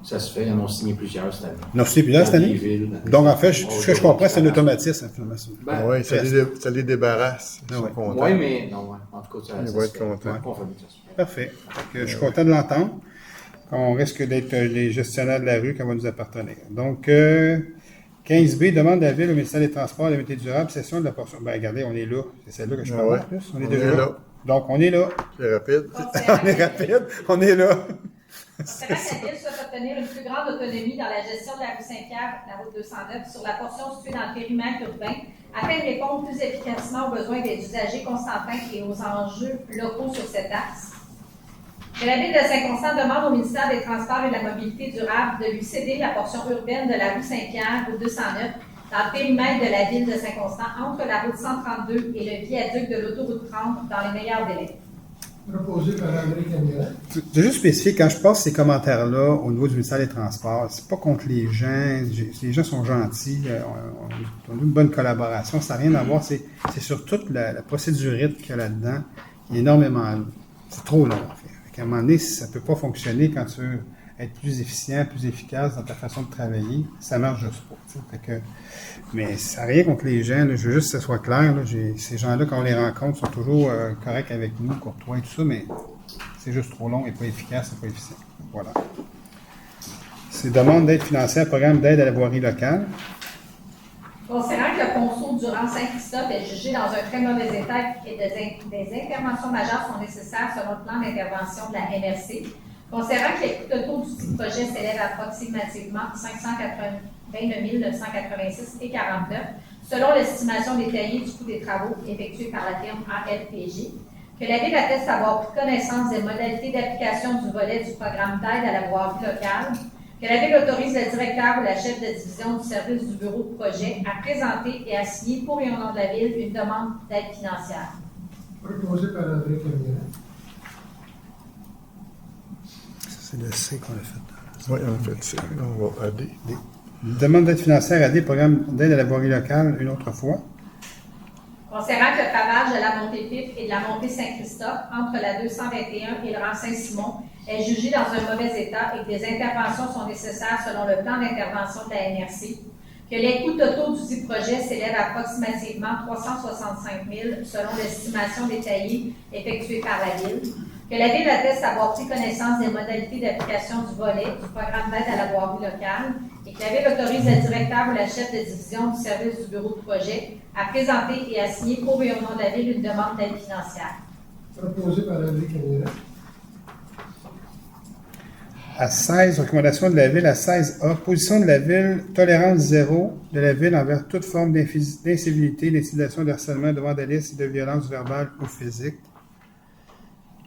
Ça se fait, ils en ont signé plusieurs cette année. Non, c'est plus là cette Dans année. des villes. Donc, en fait, ce que je comprends, c'est un automatisme, finalement. Ben, Oui, ça les débarrasse. Ils sont contents. oui, mais non, ouais. En tout cas, ça Ils ça vont se être fait. contents. On confirme que ça se fait. Parfait. Fait que je suis content de l'entendre. On risque d'être les gestionnaires de la rue qui va nous appartenir. Donc, 15B, demande de la Ville au ministère des Transports et de la Mobilité durable, cession de la portion. Ben, regardez, on est là. C'est celle-là que je parle en plus. On est déjà là. Donc, on est là. C'est rapide. On est rapide. On est là. Considérant que la Ville souhaite obtenir une plus grande autonomie dans la gestion de la rue Saint-Pierre, la route 209, sur la portion située dans le périmètre urbain, afin de répondre plus efficacement aux besoins des usagers constantins et aux enjeux locaux sur cet axe. Que la Ville de Saint-Constant demande au ministère des Transports et de la Mobilité durable de lui céder la portion urbaine de la rue Saint-Pierre, route 209, dans le périmètre de la Ville de Saint-Constant, entre la route 132 et le viaduc de l'autoroute 30, dans les meilleurs délais. Proposé par André Camirat. C'est juste spécifique, quand je passe ces commentaires-là au niveau du ministère des Transports, c'est pas contre les gens, les gens sont gentils, on a une bonne collaboration, ça n'a rien à voir, c'est sur toute la procédurite qu'il y a là-dedans, qui est énormément long. C'est trop long, en fait. À un moment donné, ça ne peut pas fonctionner quand tu veux être plus efficient, plus efficace dans ta façon de travailler. Ça ne marche juste pas. Mais ça n'a rien contre les gens. Là, je veux juste que ce soit clair. Là, ces gens-là, quand on les rencontre, sont toujours corrects avec nous, courtois et tout ça, mais c'est juste trop long et pas efficace et pas efficient. Voilà. C'est demande d'aide financière, programme d'aide à la voirie locale. Considérant que le ponceau durant Saint-Christophe est jugé dans un très mauvais état et des interventions majeures sont nécessaires selon le plan d'intervention de la MRC, considérant que les coûts totaux du dit projet s'élèvent approximativement 589 986 et 49, selon l'estimation détaillée du coût des travaux effectués par la firme ALPG, que la Ville atteste avoir pris connaissance des modalités d'application du volet du programme d'aide à la voirie locale, que la Ville autorise le directeur ou la chef de division du service du bureau de projet à présenter et à signer pour et au nom de la Ville une demande d'aide financière. Proposé par André Camirat. C'est le C qu'on a fait. Oui, en fait, on va aider. Demande d'aide financière à des programmes d'aide à la voirie locale une autre fois. Considérant que le pavage de la montée Pif et de la montée Saint-Christophe entre la 221 et le rang Saint-Simon est jugé dans un mauvais état et que des interventions sont nécessaires selon le plan d'intervention de la NRC, que les coûts totaux du dit projet s'élèvent à approximativement 365 000 selon l'estimation détaillée effectuée par la Ville, que la Ville atteste avoir pris connaissance des modalités d'application du volet du programme d'aide à la voirie locale et que la Ville autorise le directeur ou la chef de division du service du bureau de projet à présenter et à signer pour et au nom de la Ville une demande d'aide financière. Proposé par André Camirat. À 16, recommandation de la Ville, à 16A, position de la Ville, tolérance zéro de la Ville envers toute forme d'incivilité, d'intimidation, de harcèlement, de vandalisme et de violence verbale ou physique.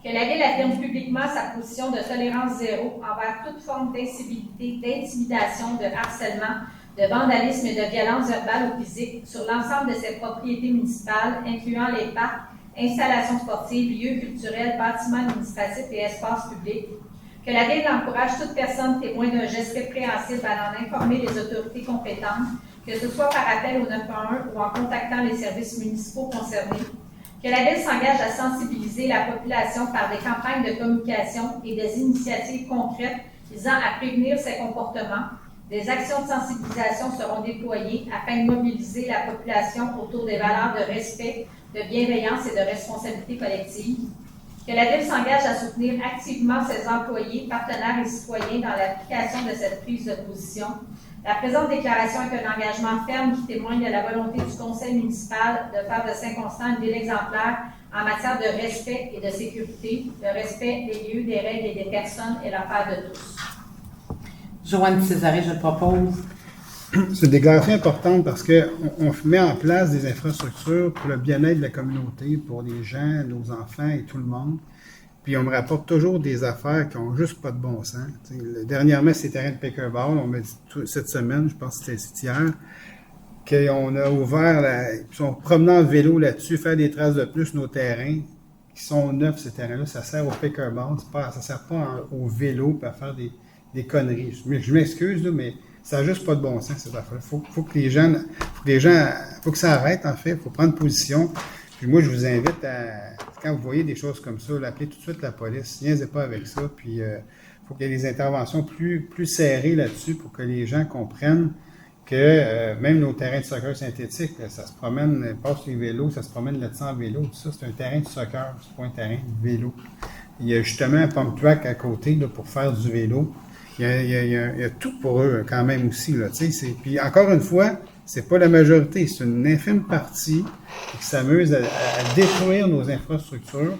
Que la Ville affirme publiquement sa position de tolérance zéro envers toute forme d'incivilité, d'intimidation, de harcèlement, de vandalisme et de violence verbale ou physique sur l'ensemble de ses propriétés municipales, incluant les parcs, installations sportives, lieux culturels, bâtiments administratifs et espaces publics. Que la Ville encourage toute personne témoin d'un geste répréhensible à en informer les autorités compétentes, que ce soit par appel au 911 ou en contactant les services municipaux concernés. Que la Ville s'engage à sensibiliser la population par des campagnes de communication et des initiatives concrètes visant à prévenir ces comportements, Des actions de sensibilisation seront déployées afin de mobiliser la population autour des valeurs de respect, de bienveillance et de responsabilité collective. Que la Ville s'engage à soutenir activement ses employés, partenaires et citoyens dans l'application de cette prise de position. La présente déclaration est un engagement ferme qui témoigne de la volonté du Conseil municipal de faire de Saint-Constant une ville exemplaire en matière de respect et de sécurité, de respect des lieux, des règles et des personnes et l'affaire de tous. Joanne Césaré, je le propose. C'est une déclaration importante parce qu'on met en place des infrastructures pour le bien-être de la communauté, pour les gens, nos enfants et tout le monde. Puis on me rapporte toujours des affaires qui n'ont juste pas de bon sens. Dernièrement, c'est les terrains de pickleball. On m'a dit cette semaine, je pense que c'était hier, qu'on a ouvert, ils sont promenant en vélo là-dessus, faire des traces de plus nos terrains qui sont neufs, ces terrains-là. Ça sert au pickleball, ça ne sert pas au vélo pour faire des conneries. Je m'excuse, là, mais ça n'a juste pas de bon sens, cette affaire. Faut que les gens, faut que ça arrête, en fait. Il faut prendre position. Puis moi, je vous invite à, quand vous voyez des choses comme ça, appelez tout de suite la police. Niaisez pas avec ça. Puis, faut qu'il y ait des interventions plus serrées là-dessus pour que les gens comprennent que même nos terrains de soccer synthétiques, là, ça se promène, passe les vélos, ça se promène là-dessus en vélo. Tout ça, c'est un terrain de soccer, c'est pas un terrain de vélo. Il y a justement un pump track à côté là, pour faire du vélo. Il y a tout pour eux quand même aussi. Là, puis encore une fois, c'est pas la majorité, c'est une infime partie qui s'amuse à détruire nos infrastructures,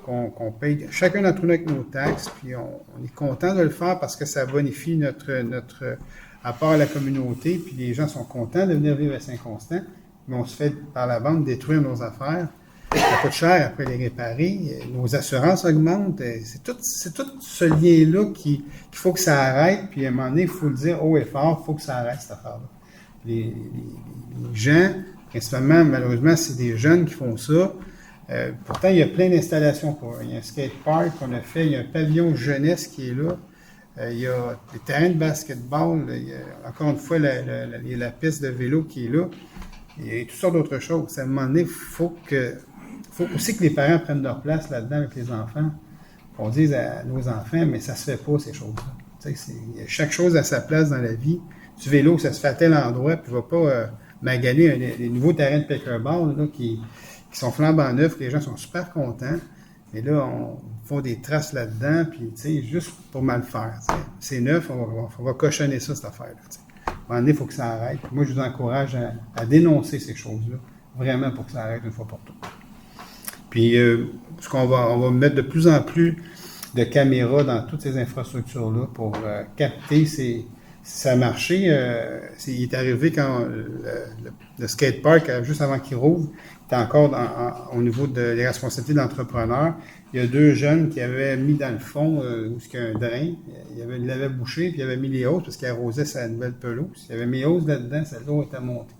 qu'on paye chacun d'entre nous avec nos taxes, puis on est content de le faire parce que ça bonifie notre apport à la communauté, puis les gens sont contents de venir vivre à Saint-Constant, mais on se fait par la bande détruire nos affaires. Ça coûte cher après les réparer, nos assurances augmentent, c'est tout ce lien-là qu'il faut que ça arrête, puis à un moment donné, il faut le dire haut et fort, il faut que ça arrête cette affaire-là. Les gens, principalement, malheureusement, c'est des jeunes qui font ça. Pourtant, il y a plein d'installations pour eux. Il y a un skatepark qu'on a fait, il y a un pavillon jeunesse qui est là, il y a des terrains de basketball, il y a, encore une fois, la piste de vélo qui est là. Il y a toutes sortes d'autres choses. À un moment donné, il faut aussi que les parents prennent leur place là-dedans avec les enfants. On dise à nos enfants, mais ça se fait pas, ces choses-là. Il y a chaque chose à sa place dans la vie. Du vélo, ça se fait à tel endroit, puis il ne va pas maganer les nouveaux terrains de pickleball là, qui sont flambant neufs, les gens sont super contents. Mais là, on fait des traces là-dedans, puis juste pour mal faire. C'est neuf, on va cochonner ça, cette affaire-là. À un moment donné, il faut que ça arrête. Puis moi, je vous encourage à dénoncer ces choses-là, vraiment pour que ça arrête une fois pour toutes. Puis, on va mettre de plus en plus de caméras dans toutes ces infrastructures-là pour capter ça a marché. Il est arrivé quand le skatepark, juste avant qu'il rouvre, était encore au niveau des responsabilités d'entrepreneurs. Il y a deux jeunes qui avaient mis dans le fond où il y a un drain. Il l'avait bouché, puis il avait mis les hausses parce qu'il arrosait sa nouvelle pelouse. Il avait mis les hausses là-dedans, l'eau était montée.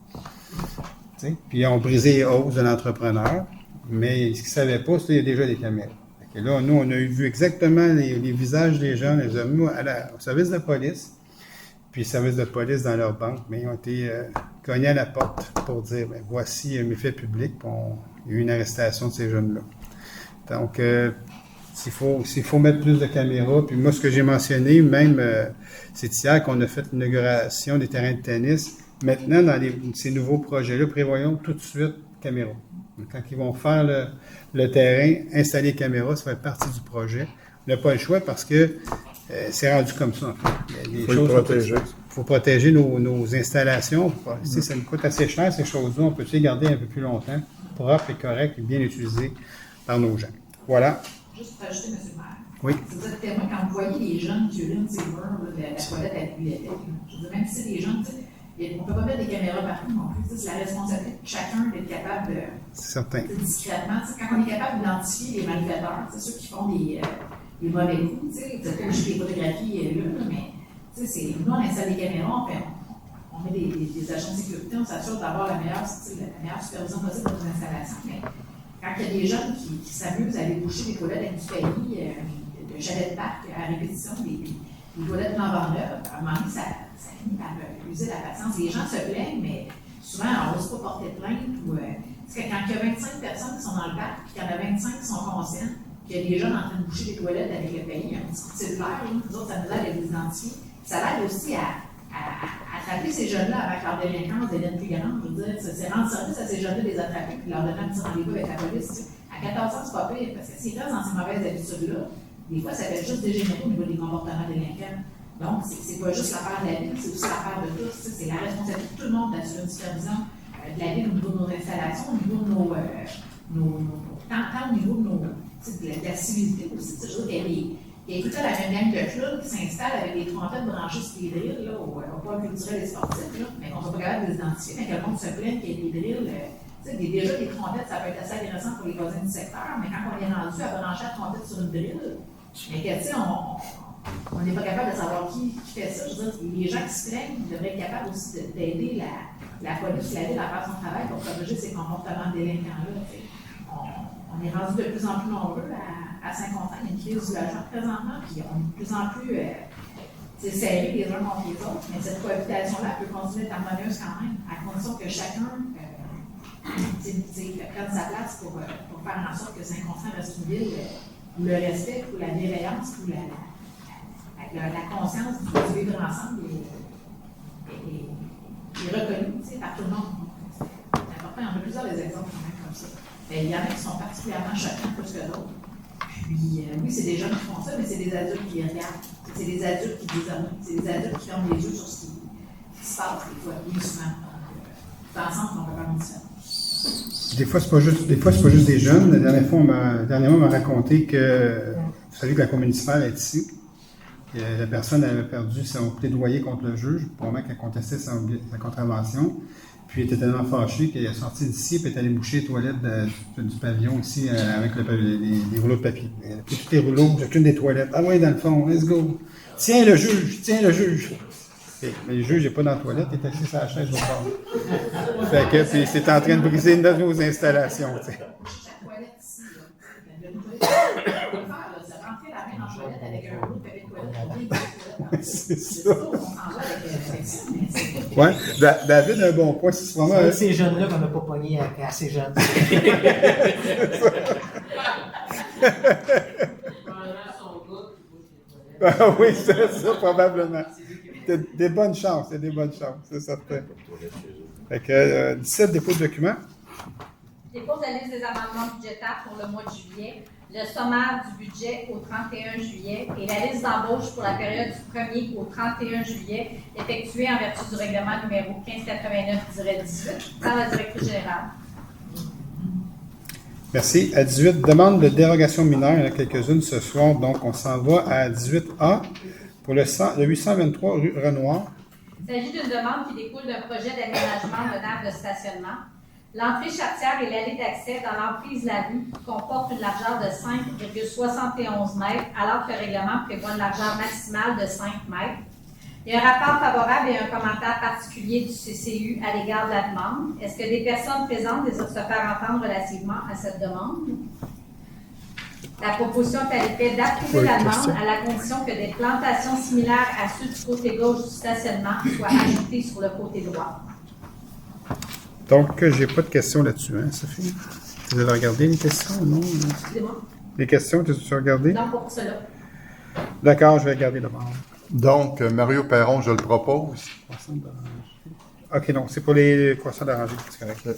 T'sais? Puis ils ont brisé les hausses de l'entrepreneur. Mais ce qu'ils ne savaient pas, c'est qu'il y a déjà des caméras. Et là, nous, on a vu exactement les visages des gens, les a mis au service de police. Puis le service de police dans leur banque, mais ils ont été cognés à la porte pour dire, voici mes faits publics, puis il y a eu une arrestation de ces jeunes-là. Donc, s'il faut mettre plus de caméras, puis moi, ce que j'ai mentionné, même, c'est hier qu'on a fait l'inauguration des terrains de tennis. Maintenant, dans ces nouveaux projets-là, prévoyons tout de suite caméras. Donc, quand ils vont faire le terrain, installer les caméras, ça fait partie du projet. On n'a pas le choix parce que c'est rendu comme ça, en fait. Il faut protéger nos installations. Ça nous coûte assez cher, ces choses-là. On peut les garder un peu plus longtemps, propres et corrects et bien utilisés par nos gens. Voilà. Juste pour ajouter, M. le maire. Oui. Vous êtes témoin quand vous voyez les jeunes qui urinent ces murs, la toilette à la bibliothèque. Je veux dire, même si c'est des jeunes, on ne peut pas mettre des caméras partout non plus. C'est la responsabilité de chacun d'être capable de, discrètement. Quand on est capable d'identifier les malfaiteurs, c'est ceux qui font des mauvais coups. Vous avez pas juste des photographies là, mais nous, on installe des caméras, on met des agents de sécurité, on s'assure d'avoir la meilleure supervision possible de nos installations. Mais quand il y a des jeunes qui s'amusent à aller boucher des toilettes industrielles, de chalet de parc à répétition, des toilettes flambant neuves, à un moment donné, ça finit par user la patience. Les gens se plaignent, mais souvent, on n'ose pas porter plainte. Parce que quand il y a 25 personnes qui sont dans le parc, puis qu'il y en a 25 qui sont conscients, qu'il y a des jeunes en train de boucher des toilettes avec le pays, un petit coup de cellulaire, nous autres, ça nous aide à les identifier. Ça l'aide aussi à attraper ces jeunes-là avec leur délinquance devienne plus grande. Je veux dire, c'est rendre service à ces jeunes-là de les attraper puis leur donner un petit rendez-vous avec la police. Tu sais. À 14 ans, c'est pas pire, parce que s'ils restent dans ces mauvaises habitudes-là, des fois, ça fait juste dégénérer au niveau des comportements délinquants. Donc, c'est pas juste l'affaire de la ville, c'est aussi l'affaire de tous. Tu sais, c'est la responsabilité de tout le monde d'assurer une supervision de la ville au niveau de nos installations, au niveau de tant au niveau de la civilité aussi. Tu sais, je veux dire, il y a tout la même gang de clubs qui s'installe avec des trentaines de branchés sur les drills là, au pôle culturel et sportif, là, mais qu'on ne soit pas capable de les identifier, mais que le monde se plaint qu'il y ait des drills. Déjà, des trompettes, ça peut être assez agressant pour les voisins du secteur, mais quand on est rendu à brancher la trompette sur une drill, mais que, tu sais, on n'est pas capable de savoir qui fait ça. Je veux dire, les gens qui se plaignent devraient être capables aussi d'aider la police, la ville à faire son travail pour corriger ces comportements délinquants-là. On est rendu de plus en plus nombreux à Saint-Quentin. Il y a une crise du logement présentement, puis on est de plus en plus serrés les uns contre les autres. Mais cette cohabitation-là peut continuer d'être harmonieuse quand même, à condition que chacun prenne sa place pour faire en sorte que Saint-Quentin reste une ville où le respect, où la bienveillance, où la conscience du vivre ensemble est reconnue par tout le monde. C'est important, il y en a plusieurs des exemples quand même comme ça. Mais il y en a qui sont particulièrement choquants plus que d'autres. Puis, oui, c'est des jeunes qui font ça, mais c'est des adultes qui les regardent. C'est des adultes qui les aiment. C'est des adultes qui ferment les yeux sur ce qui se passe des fois, bien souvent. Tout ensemble, on peut faire une différence. Des fois, c'est pas juste des jeunes. Dernièrement, on m'a raconté que, vous savez que la cour municipale est ici. La personne avait perdu son plaidoyer contre le juge, probablement qu'elle contestait sa contravention. Puis, elle était tellement fâchée qu'elle est sortie d'ici et est allée boucher les toilettes du pavillon ici avec les rouleaux de papier. Elle a pris tous les rouleaux, chacune des toilettes. Ah ouais, dans le fond, let's go. Tiens le juge, tiens le juge. Mais le juge n'est pas dans la toilette, il est assis sur la chaise au bord. Fait que, puis c'est en train de briser une de nos installations. T'sais. Chaque toilette ici, on peut faire, c'est rentrer la main dans la toilette avec un rouleau de papier de toilette. C'est ça. On s'en va avec ça, mais Ouais, David a un bon point, c'est vraiment. C'est ces jeunes-là qu'on n'a pas pogné à ces jeunes. Ah oui, c'est ça, probablement. Des bonnes chances, c'est certain. Fait que 17 dépôts de documents. Dépose la liste des amendements budgétaires pour le mois de juillet, le sommaire du budget au 31 juillet et la liste d'embauche pour la période du 1er au 31 juillet, effectuée en vertu du règlement numéro 1589-18 par la directrice générale. Merci. À 18, demande de dérogation mineure. Il y en a quelques-unes ce soir, donc on s'en va à 18A pour le 823 rue Renoir. Il s'agit d'une demande qui découle d'un projet d'aménagement de aire de stationnement. L'entrée charretière et l'allée d'accès dans l'emprise de la rue comportent une largeur de 5,71 mètres, alors que le règlement prévoit une largeur maximale de 5 mètres. Il y a un rapport favorable et un commentaire particulier du CCU à l'égard de la demande. Est-ce que des personnes présentes désirent se faire entendre relativement à cette demande? La proposition est à l'effet d'approuver la demande à la condition que des plantations similaires à ceux du côté gauche du stationnement soient ajoutées sur le côté droit. Donc, j'ai pas de questions là-dessus, hein, Sophie? Vous avez regardé les questions, non? Excusez-moi. Les questions, tu as regardé? Non, pour cela. D'accord, je vais regarder d'abord. Donc, Mario Perron, je le propose. Croissant d'oranger. OK, donc c'est pour les croissants d'oranger, c'est correct.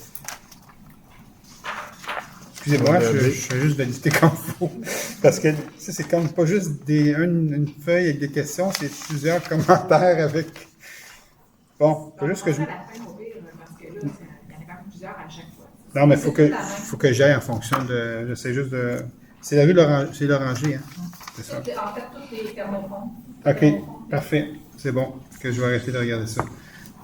Excusez-moi, je vais juste valider comme il faut. Parce que ça, c'est comme pas juste une feuille avec des questions, c'est plusieurs commentaires avec. Bon, faut juste que je. à la fin, au pire, parce que là, il y en a quand même plusieurs à chaque fois. Non, mais faut que j'aille en fonction de. J'essaie juste de. C'est la rue c'est l'Oranger, hein? C'est ça. En fait, toutes les thermopompes. OK, parfait. C'est bon, que je vais arrêter de regarder ça.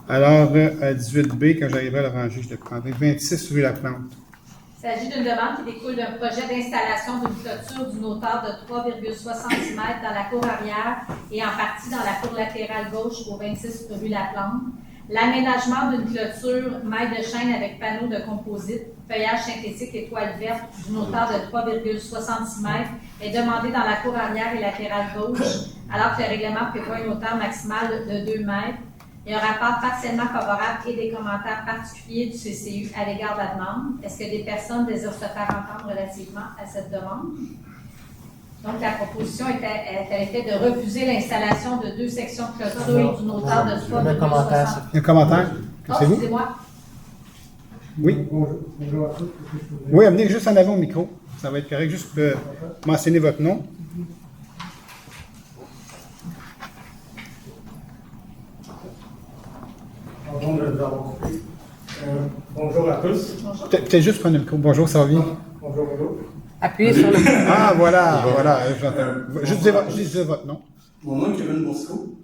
Alors, à 18B, quand j'arriverai à l'Oranger, je le prendrai. 26 rue La Plante. Il s'agit d'une demande qui découle d'un projet d'installation d'une clôture d'une hauteur de 3,70 mètres dans la cour arrière et en partie dans la cour latérale gauche au 26 rue La Plante. L'aménagement d'une clôture maille de chêne avec panneaux de composite, feuillage synthétique et toile verte d'une hauteur de 3,66 mètres est demandé dans la cour arrière et latérale gauche, alors que le règlement prévoit une hauteur maximale de 2 mètres. Il y a un rapport partiellement favorable et des commentaires particuliers du CCU à l'égard de la demande. Est-ce que des personnes désirent se faire entendre relativement à cette demande? Donc, la proposition était de refuser l'installation de 2 sections de clôture d'une hauteur de 3,60 Un commentaire, Un commentaire? Oh, C'est vous? excusez-moi. Oui. Bonjour à tous. Oui, amenez juste en avant au micro. Ça va être correct. Juste mentionner votre nom. Pardon de vous avoir coupé. Bonjour à tous. Peut-être juste prendre le micro. Bonjour, ça va bien? Bonjour, bonjour. Appuyez sur le... Ah, voilà. J'entends. Juste dire votre nom. Mon nom est Kevin Bosco.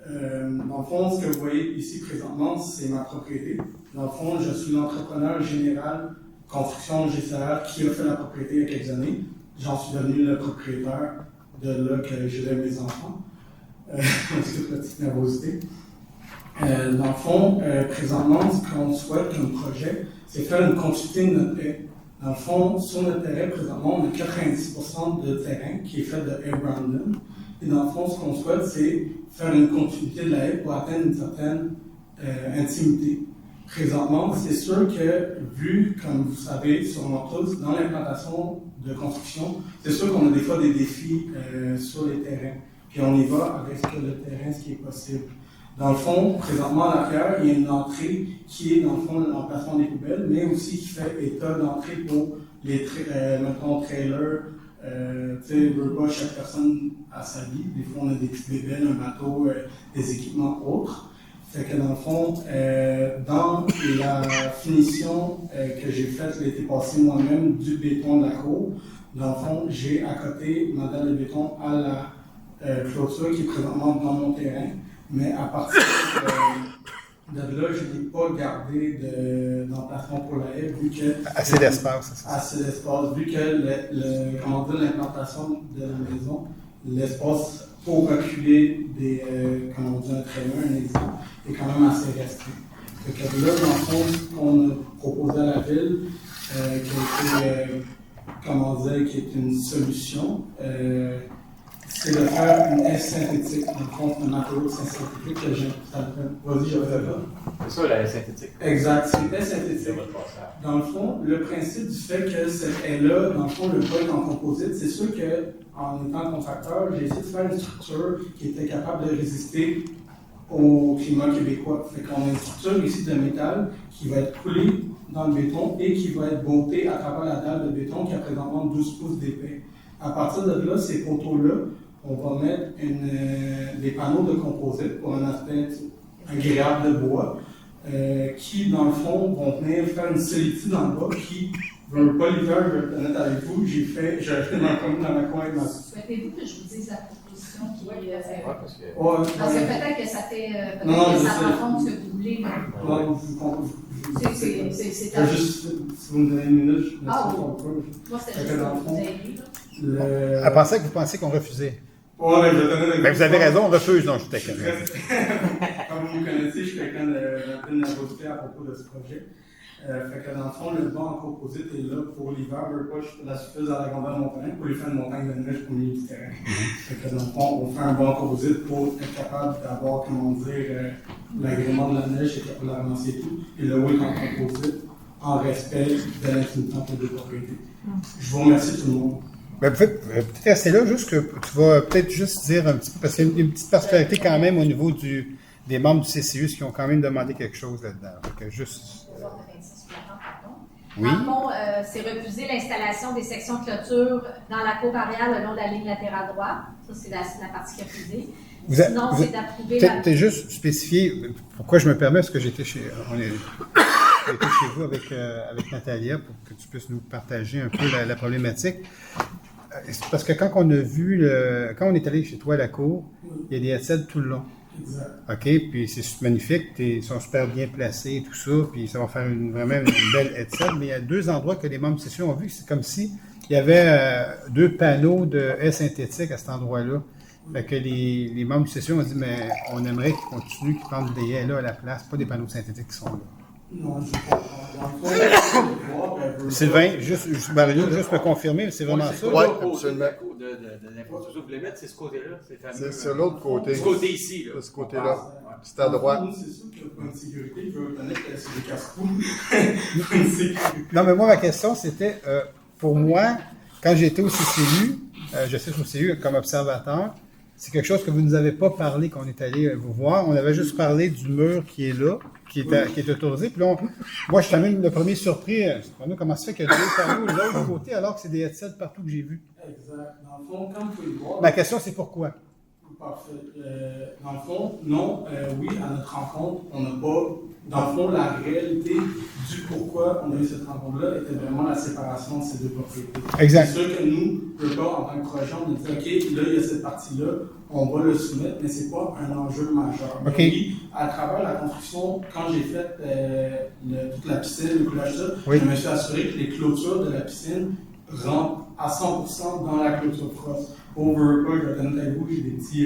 Dans le fond, ce que vous voyez ici présentement, c'est ma propriété. Dans le fond, je suis l'entrepreneur général construction GCR qui a fait la propriété il y a quelques années. J'en suis devenu le propriétaire de là que j'élève mes enfants. C'est une petite nervosité. Dans le fond, présentement, ce qu'on souhaite comme projet, c'est faire une continuité de notre haie. Dans le fond, sur notre terrain, présentement, on a 90% de terrain qui est fait de haie Brandon. Et dans le fond, ce qu'on souhaite, c'est faire une continuité de la haie pour atteindre une certaine intimité. Présentement, c'est sûr que, vu, comme vous savez, sûrement tous, dans l'implantation de construction, c'est sûr qu'on a des fois des défis sur les terrains. Puis on y va avec le terrain, ce qui est possible. Dans le fond, présentement, à l'arrière, il y a une entrée qui est, dans le fond, l'emplacement des poubelles, mais aussi qui fait état d'entrée pour les, mettons, trailers. Tu sais, veut pas, chaque personne a sa vie. Des fois, on a des petits bébés, un bateau, des équipements autres. Fait que dans le fond, dans la finition que j'ai faite l'été passé moi-même du béton de la cour, dans le fond, j'ai à côté ma dalle de béton à la clôture qui est présentement dans mon terrain. Mais à partir de là, je n'ai pas gardé d'emplacement pour la haie, vu que... Assez d'espace, c'est ça. Assez d'espace, vu que comment dire, l'implantation de la maison, l'espace pour reculer des, comment dire, un trailer, un exemple, est quand même assez restreint. Fait que là, dans le fond, ce qu'on a proposé à la ville, qui a été, comment dire, qui est une solution, c'est de faire une haie synthétique, dans le fond, un matériau synthétique que j'ai. Vas-y, j'avais fait ça. C'est ça, la haie synthétique. Exact, c'est une haie synthétique. Dans le fond, le principe du fait que cette haie-là, dans le fond, le bois est en composite, c'est sûr qu'en étant contracteur, j'ai essayé de faire une structure qui était capable de résister au climat québécois. Fait qu'on a une structure ici de métal qui va être coulée dans le béton et qui va être bottée à travers la dalle de béton qui a présentement 12 pouces d'épais. À partir de là, ces poteaux-là, on va mettre des panneaux de composite pour un aspect agréable de bois, qui, dans le fond, vont venir faire une solitude dans le bois qui, pas l'hiver, je vais être honnête avec vous, j'ai acheté ma commune dans la coin avec ma... Souhaitez-vous que je vous dise la proposition qui est... Parce que... Parce que peut-être que ça fait... Peut-être Non, que je ça sais. rencontre ce que vous voulez. C'est juste, si vous me donnez une minute, je me Ah, sens oui. un peu. Moi, c'était Fait juste que dans pour le vous fond, aider. Elle pensait que vous pensiez qu'on refusait. Ouais, mais je vais donner Ben, vous avez raison, on refuse. Non, je suis Je suis d'accord. très- Comme vous me connaissez, je suis quelqu'un d'un peu de nervosité à propos de ce projet. Fait que dans le fond, le banc en composite est là pour l'hiver. Je la suffise à la grandeur de mon terrain pour lui faire une montagne de neige pour le milieu du terrain. Fait que dans le fond, on fait un banc en composite pour être capable d'avoir, comment dire, l'agrément de la neige et pour la ramasser et tout. Et le haut est en composite en respect de l'intimité entre les deux propriétés. Je vous remercie tout le monde. Ben, vous faites peut-être rester là, juste que tu vas peut-être juste dire un petit peu, parce qu'il y a une petite particularité quand même au niveau des membres du CCUS qui ont quand même demandé quelque chose là-dedans. Fait que juste... Oui. Dans le fond, c'est refuser l'installation des sections de clôture dans la cour arrière le long de la ligne latérale droite. Ça, c'est la partie qui est refusée. Sinon, c'est d'approuver la... Peut-être juste spécifier pourquoi je me permets, parce que j'étais chez vous avec Natalia pour que tu puisses nous partager un peu la problématique. C'est parce que quand on a vu, quand on est allé chez toi à la cour, il y a des headsets tout le long. Exact. OK, puis c'est magnifique, ils sont super bien placés et tout ça, puis ça va faire vraiment une belle headset, mais il y a deux endroits que les membres de session ont vu, c'est comme si il y avait deux panneaux de haie synthétique à cet endroit-là. Fait que les membres de session ont dit, mais on aimerait qu'ils continuent, qu'ils prennent des haies là à la place, pas des panneaux synthétiques qui sont là. Non, je comprends. Sylvain, Mario, juste me confirmer, c'est vraiment ça? Ouais, L'autre côté absolument. de l'infrastructure que vous voulez mettre, c'est ce côté-là. C'est sur l'autre côté. Ce côté ici, là. De ce côté-là. C'est à droite. C'est sûr que pour une sécurité, je veux reconnaître que c'est des casse-coups. Pour une sécurité. Non, mais moi, ma question, c'était, pour moi, quand j'étais au CCU, je sais au CU comme observateur, c'est quelque chose que vous ne nous avez pas parlé quand on est allé vous voir. On avait juste parlé du mur qui est là, qui est autorisé. Puis là, moi, je suis même le premier surpris. Comment ça fait qu'il y a deux panneaux de l'autre côté alors que c'est des headsets partout que j'ai vu? Exact. Dans le fond, comme vous pouvez le voir. Ma question, c'est pourquoi? Parfait. Dans le fond, non, oui, à notre rencontre, on n'a pas. Dans le fond, la réalité du pourquoi on a eu cette rencontre-là était vraiment la séparation de ces deux propriétés. Exact. C'est sûr que nous, le pas en tant que projet, on a dit, OK, là, il y a cette partie-là, on va le soumettre, mais c'est pas un enjeu majeur. OK. Mais oui, à travers la construction, quand j'ai fait toute la piscine, le coulage, oui. Je me suis assuré que les clôtures de la piscine rentrent à 100% dans la clôture frost. Over pas, je vais être avec vous, j'ai des petits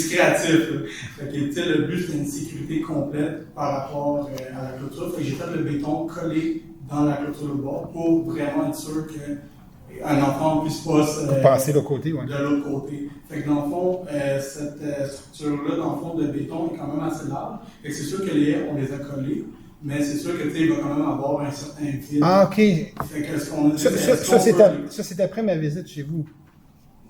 créatifs. Fait que, tu sais, le but, c'est une sécurité complète par rapport à la clôture. Fait que j'ai fait le béton collé dans la clôture de bord pour vraiment être sûr qu'un enfant puisse pas passer de l'autre côté, ouais. De l'autre côté. Fait que dans le fond, cette structure-là, dans le fond, de béton est quand même assez large. Fait que c'est sûr que les haies, on les a collées. Mais c'est sûr que, tu sais, il va quand même avoir un certain vide. Ah, OK. Fait que, ça, c'est après ma visite chez vous.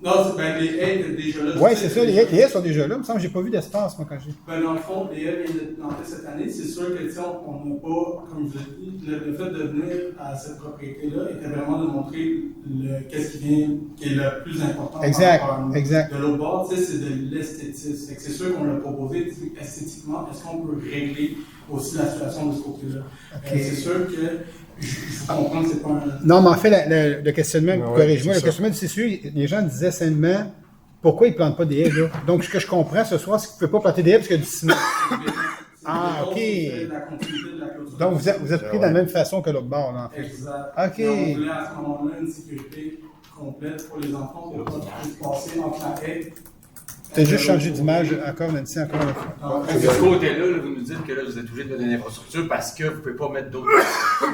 Non, ben, les haies étaient déjà là. Oui, c'est ça, les haies sont déjà là. Il me semble que j'ai pas vu d'espace, moi, quand j'ai. Ben, dans le fond, les haies viennent d'être plantées cette année. C'est sûr que, tu sais, on n'a pas, comme je l'ai dit, le fait de venir à cette propriété-là était vraiment de montrer qu'est-ce qui est le plus important. Exact, par rapport à nous. exact. De l'autre bord, tu sais, c'est de l'esthétisme. Fait que c'est sûr qu'on l'a proposé, esthétiquement, est-ce qu'on peut régler aussi la situation de ce côté-là? Okay. C'est sûr que je comprends que c'est pas un... Non, mais en fait, le questionnement, corrige-moi, le ça. questionnement du CCU, les gens disaient seulement pourquoi ils ne plantent pas des haies là. Donc, ce que je comprends ce soir, c'est qu'ils ne peuvent pas planter des haies parce qu'il y a du ciment. Ah, OK. La continuité de la clôture. Donc, vous êtes pris de la même façon que l'autre bord, là, en fait. Exact. OK. Et on voulait à ce moment-là une sécurité complète pour les enfants pour ne pas passer entre la haie. Tu as juste changé d'image encore, Nancy, encore une fois. De ce côté-là, vous nous dites que là, vous êtes obligé de mettre une infrastructure parce que vous ne pouvez pas mettre d'autres.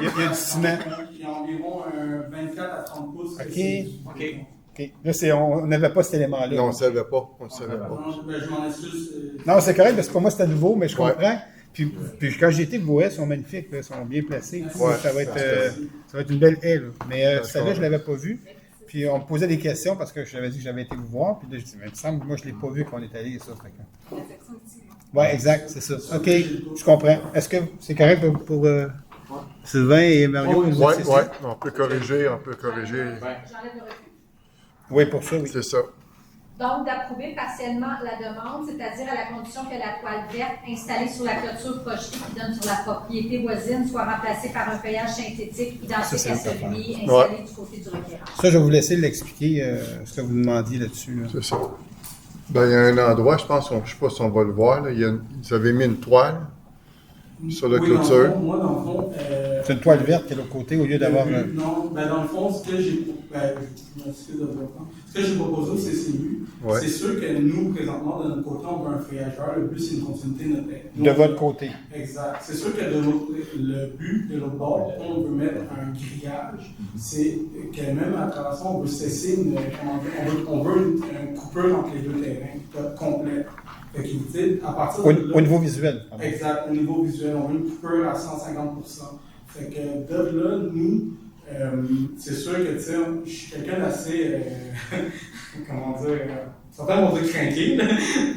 Il y a du ciment. Il y a environ 24 à 30 pouces. OK. Là, on n'avait pas cet élément-là. Non, on ne savait pas. On ne savait pas. Non, je m'en excuse. Non, c'est correct, parce que pour moi, c'était nouveau, mais je comprends. Puis quand j'ai été, vos haies sont magnifiques, là, sont bien placées. Ouais, ça va être une belle haie. Là. Mais celle-là, je ne l'avais pas vue. Puis on me posait des questions parce que je l'avais dit que j'avais été vous voir. Puis là, je dis, mais il me semble que moi, je ne l'ai pas vu quand on est allé. Ça, oui, exact, c'est ça. OK, je comprends. Est-ce que c'est correct pour Sylvain et Mario? Oui, on peut corriger. J'enlève le refus. Oui, pour ça, oui. C'est ça. Donc, d'approuver partiellement la demande, c'est-à-dire à la condition que la toile verte installée sur la clôture projetée qui donne sur la propriété voisine soit remplacée par un feuillage synthétique identique à celui installé du côté du requérant. Ça, je vais vous laisser l'expliquer, ce que vous demandiez là-dessus. Là. C'est ça. Ben, il y a un endroit, je pense, je ne sais pas si on va le voir, là, ils avaient mis une toile sur la clôture. Moi, dans le fond... c'est une toile verte qui est de l'autre côté au lieu d'avoir... Non, ben dans le fond, ce que j'ai proposé au CCU, c'est sûr que nous, présentement, de notre côté, on veut un feuillageur. Le but, c'est une continuité de notre haie. De votre côté. Exact. C'est sûr que le but de l'autre bord, on veut mettre un grillage. C'est que même à travers ça, on veut cesser on veut une coupure entre les deux terrains complète. Fait que, à partir au niveau visuel. Exact. Au niveau visuel, on veut une coupure à 150%. Fait que de là, nous, c'est sûr que, tu sais, je suis quelqu'un d'assez, comment dire, certains vont dire craqué, là.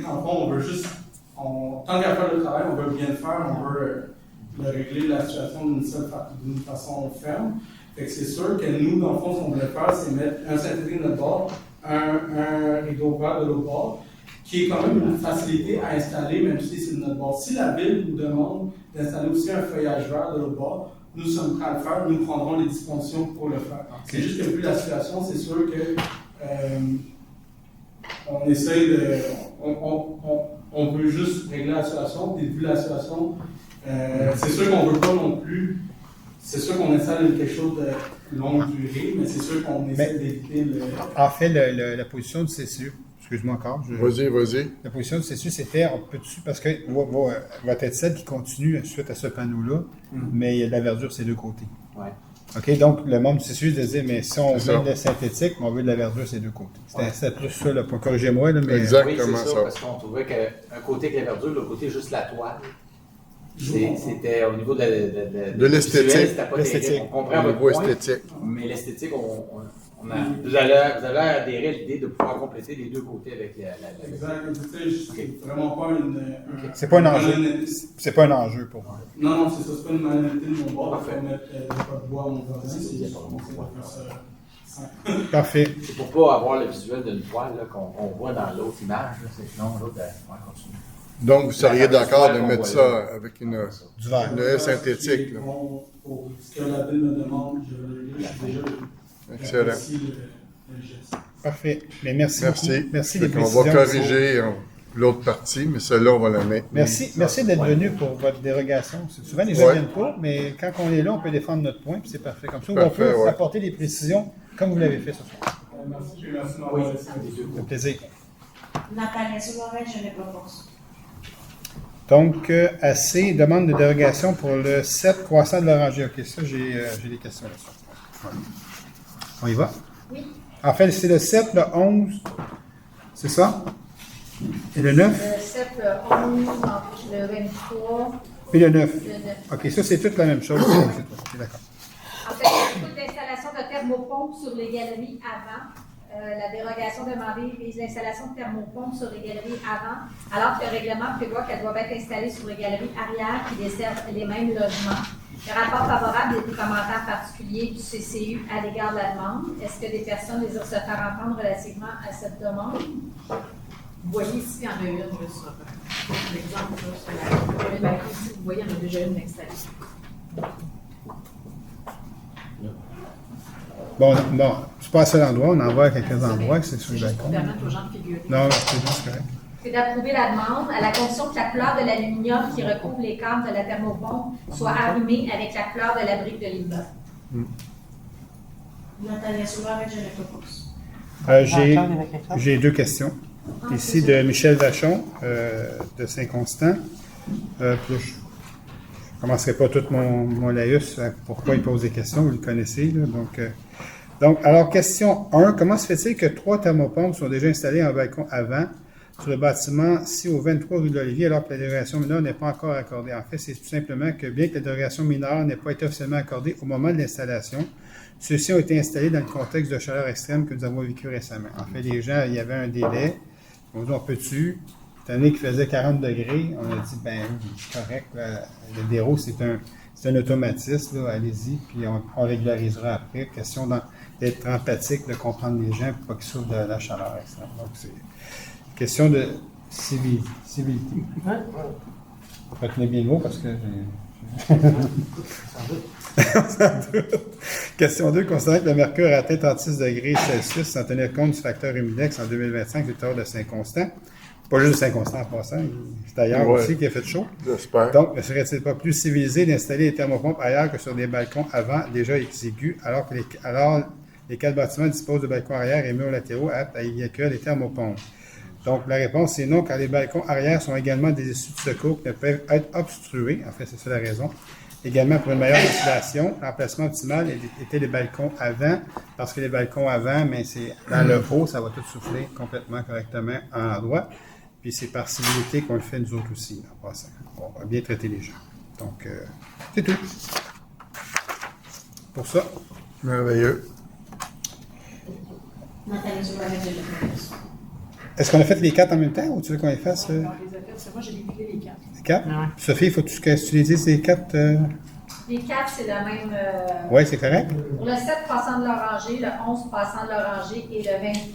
Dans le fond, on veut juste, tant qu'à faire le travail, on veut bien le faire, on veut régler la situation d'une façon ferme. Fait que c'est sûr que nous, dans le fond, ce qu'on voulait faire, c'est mettre un synthétique de notre bord, un rideau vert de l'autre bord, qui est quand même une facilité à installer, même si c'est de notre bord. Si la ville nous demande d'installer aussi un feuillage vert de l'autre bord, nous sommes prêts à le faire, nous prendrons les dispositions pour le faire. C'est juste que vu la situation, c'est sûr que on essaye de... On veut juste régler la situation, puis vu la situation, c'est sûr qu'on ne veut pas non plus... C'est sûr qu'on installe quelque chose de longue durée, mais c'est sûr qu'on essaie d'éviter le... En fait, la position du CCU, excuse-moi encore. Vas-y. La position du CCU, c'était, on peut-tu, parce que va être celle qui continue suite à ce panneau-là, mais il y a de la verdure ces deux côtés. Ouais. OK, donc le membre du CCU disait, mais si on veut de la synthétique, mais on veut de la verdure ces deux côtés. C'était plus ça, là, pour corriger-moi. Là, mais... Exactement oui, c'est ça. Parce qu'on trouvait qu'un côté avec la verdure, l'autre côté juste la toile. C'était au niveau de l'esthétique. C'était pas terrible. On comprend votre point, esthétique. mais l'esthétique, on Vous allez adhérer à l'idée de pouvoir compléter les deux côtés avec la Exact. Tu sais, c'est vraiment pas C'est pas un enjeu. C'est pas un enjeu pour moi. Non, c'est ça. C'est pas une malhonnêteté de mon bord. Parfait. Pour mettre pas de bois à mon voisin. C'est juste pour faire ça. Parfait. C'est pour pas avoir le visuel d'une toile là, qu'on voit dans l'autre image. Là, sinon, l'autre, continue. Donc, vous seriez d'accord de mettre ça avec une haie synthétique? Là. Pour ce que la ville me demande, je suis déjà. Excellent. Parfait. Mais merci. Merci. Beaucoup. Merci des précisions. On va corriger l'autre partie, mais celle-là, on va la mettre. Merci d'être venu pour votre dérogation. Souvent, les gens ne viennent pas, mais quand on est là, on peut défendre notre point, puis c'est parfait. Comme ça, on peut apporter des précisions comme vous l'avez fait ce soir. Merci. Oui, un plaisir. Nathalie Soularel, je le propose. Donc, AC, demande de dérogation pour le 7 croissant de l'oranger. OK, ça, j'ai des questions là-dessus. Ouais. On y va? Oui. En fait, c'est le 7, le 11, c'est ça? Et le 9? Le 7, le 11, le 23. Puis le 9. Le 9. OK, ça, c'est toute la même chose. OK, d'accord. En fait, il y a beaucoup d'installations de thermopompes sur les galeries avant. La dérogation demandée vise l'installation de thermopompes sur les galeries avant, alors que le règlement prévoit qu'elles doivent être installées sur les galeries arrière qui desservent les mêmes logements. Le rapport favorable et des commentaires particuliers du CCU à l'égard de la demande. Est-ce que des personnes désirent se faire entendre relativement à cette demande? Vous voyez ici, il y en a une sur l'exemple, sur la ici, vous voyez, il y en a déjà une installée. Bon, c'est pas à seul endroit, on en voit à quelques endroits que c'est sur le balcon. Pour permettre aux gens de figurer. Non, c'est juste correct. C'est d'approuver la demande à la condition que la couleur de l'aluminium qui recouvre les câbles de la thermopompe soit arrimée avec la couleur de la brique de l'immeuble. Nathalie Soularel, je le propose. J'ai deux questions. Ici, de Michel Vachon, de Saint-Constant. Puis là, je ne commencerai pas tout mon laïus, pourquoi il pose des questions, vous le connaissez. Là, donc, alors, question 1, comment se fait-il que 3 thermopompes sont déjà installées en balcon avant sur le bâtiment 6 au 23 rue de l'Olivier, alors que la dérogation mineure n'est pas encore accordée? En fait, c'est tout simplement que bien que la dérogation mineure n'ait pas été officiellement accordée au moment de l'installation, ceux-ci ont été installés dans le contexte de chaleur extrême que nous avons vécu récemment. En fait, les gens, il y avait un délai, on dit on peut-tu, étant donné qu'il faisait 40 degrés, on a dit, ben c'est correct, là, le déro, c'est un automatisme, là, allez-y, puis on régularisera après. Question d'être empathique, de comprendre les gens, pour pas qu'ils souffrent de la chaleur extrême. Donc, c'est question de civilité. Retenez bien le mot parce que Question 2. Considérant que le mercure a atteint 36 degrés Celsius sans tenir compte du facteur humidex en 2025 du territoire de Saint-Constant, pas juste de Saint-Constant en passant, c'est ailleurs aussi qu'il a fait chaud. J'espère. Donc, ne serait-il pas plus civilisé d'installer les thermopompes ailleurs que sur des balcons avant déjà exigus, alors que les 4 bâtiments disposent de balcons arrière et murs latéraux aptes à y accueillir les thermopompes? Donc, la réponse est non, car les balcons arrière sont également des issues de secours qui ne peuvent être obstrués. En fait, c'est ça la raison. Également, pour une meilleure ventilation, l'emplacement optimal était les balcons avant, parce que les balcons avant, mais c'est dans le haut, ça va tout souffler complètement correctement en endroit. Puis c'est par civilité qu'on le fait nous autres aussi, en passant. On va bien traiter les gens. Donc, c'est tout. Pour ça. Merveilleux. Nathalie Soularel, je le propose. Est-ce qu'on a fait les 4 en même temps ou tu veux qu'on les fasse? Non, les a fait, c'est moi, j'ai découpé les 4. Les 4? Ouais. Sophie, il faut que tu les dises, les 4? Les 4, c'est la même. Oui, c'est correct. Pour le 7 passant de l'Oranger, le 11 passant de l'Oranger et le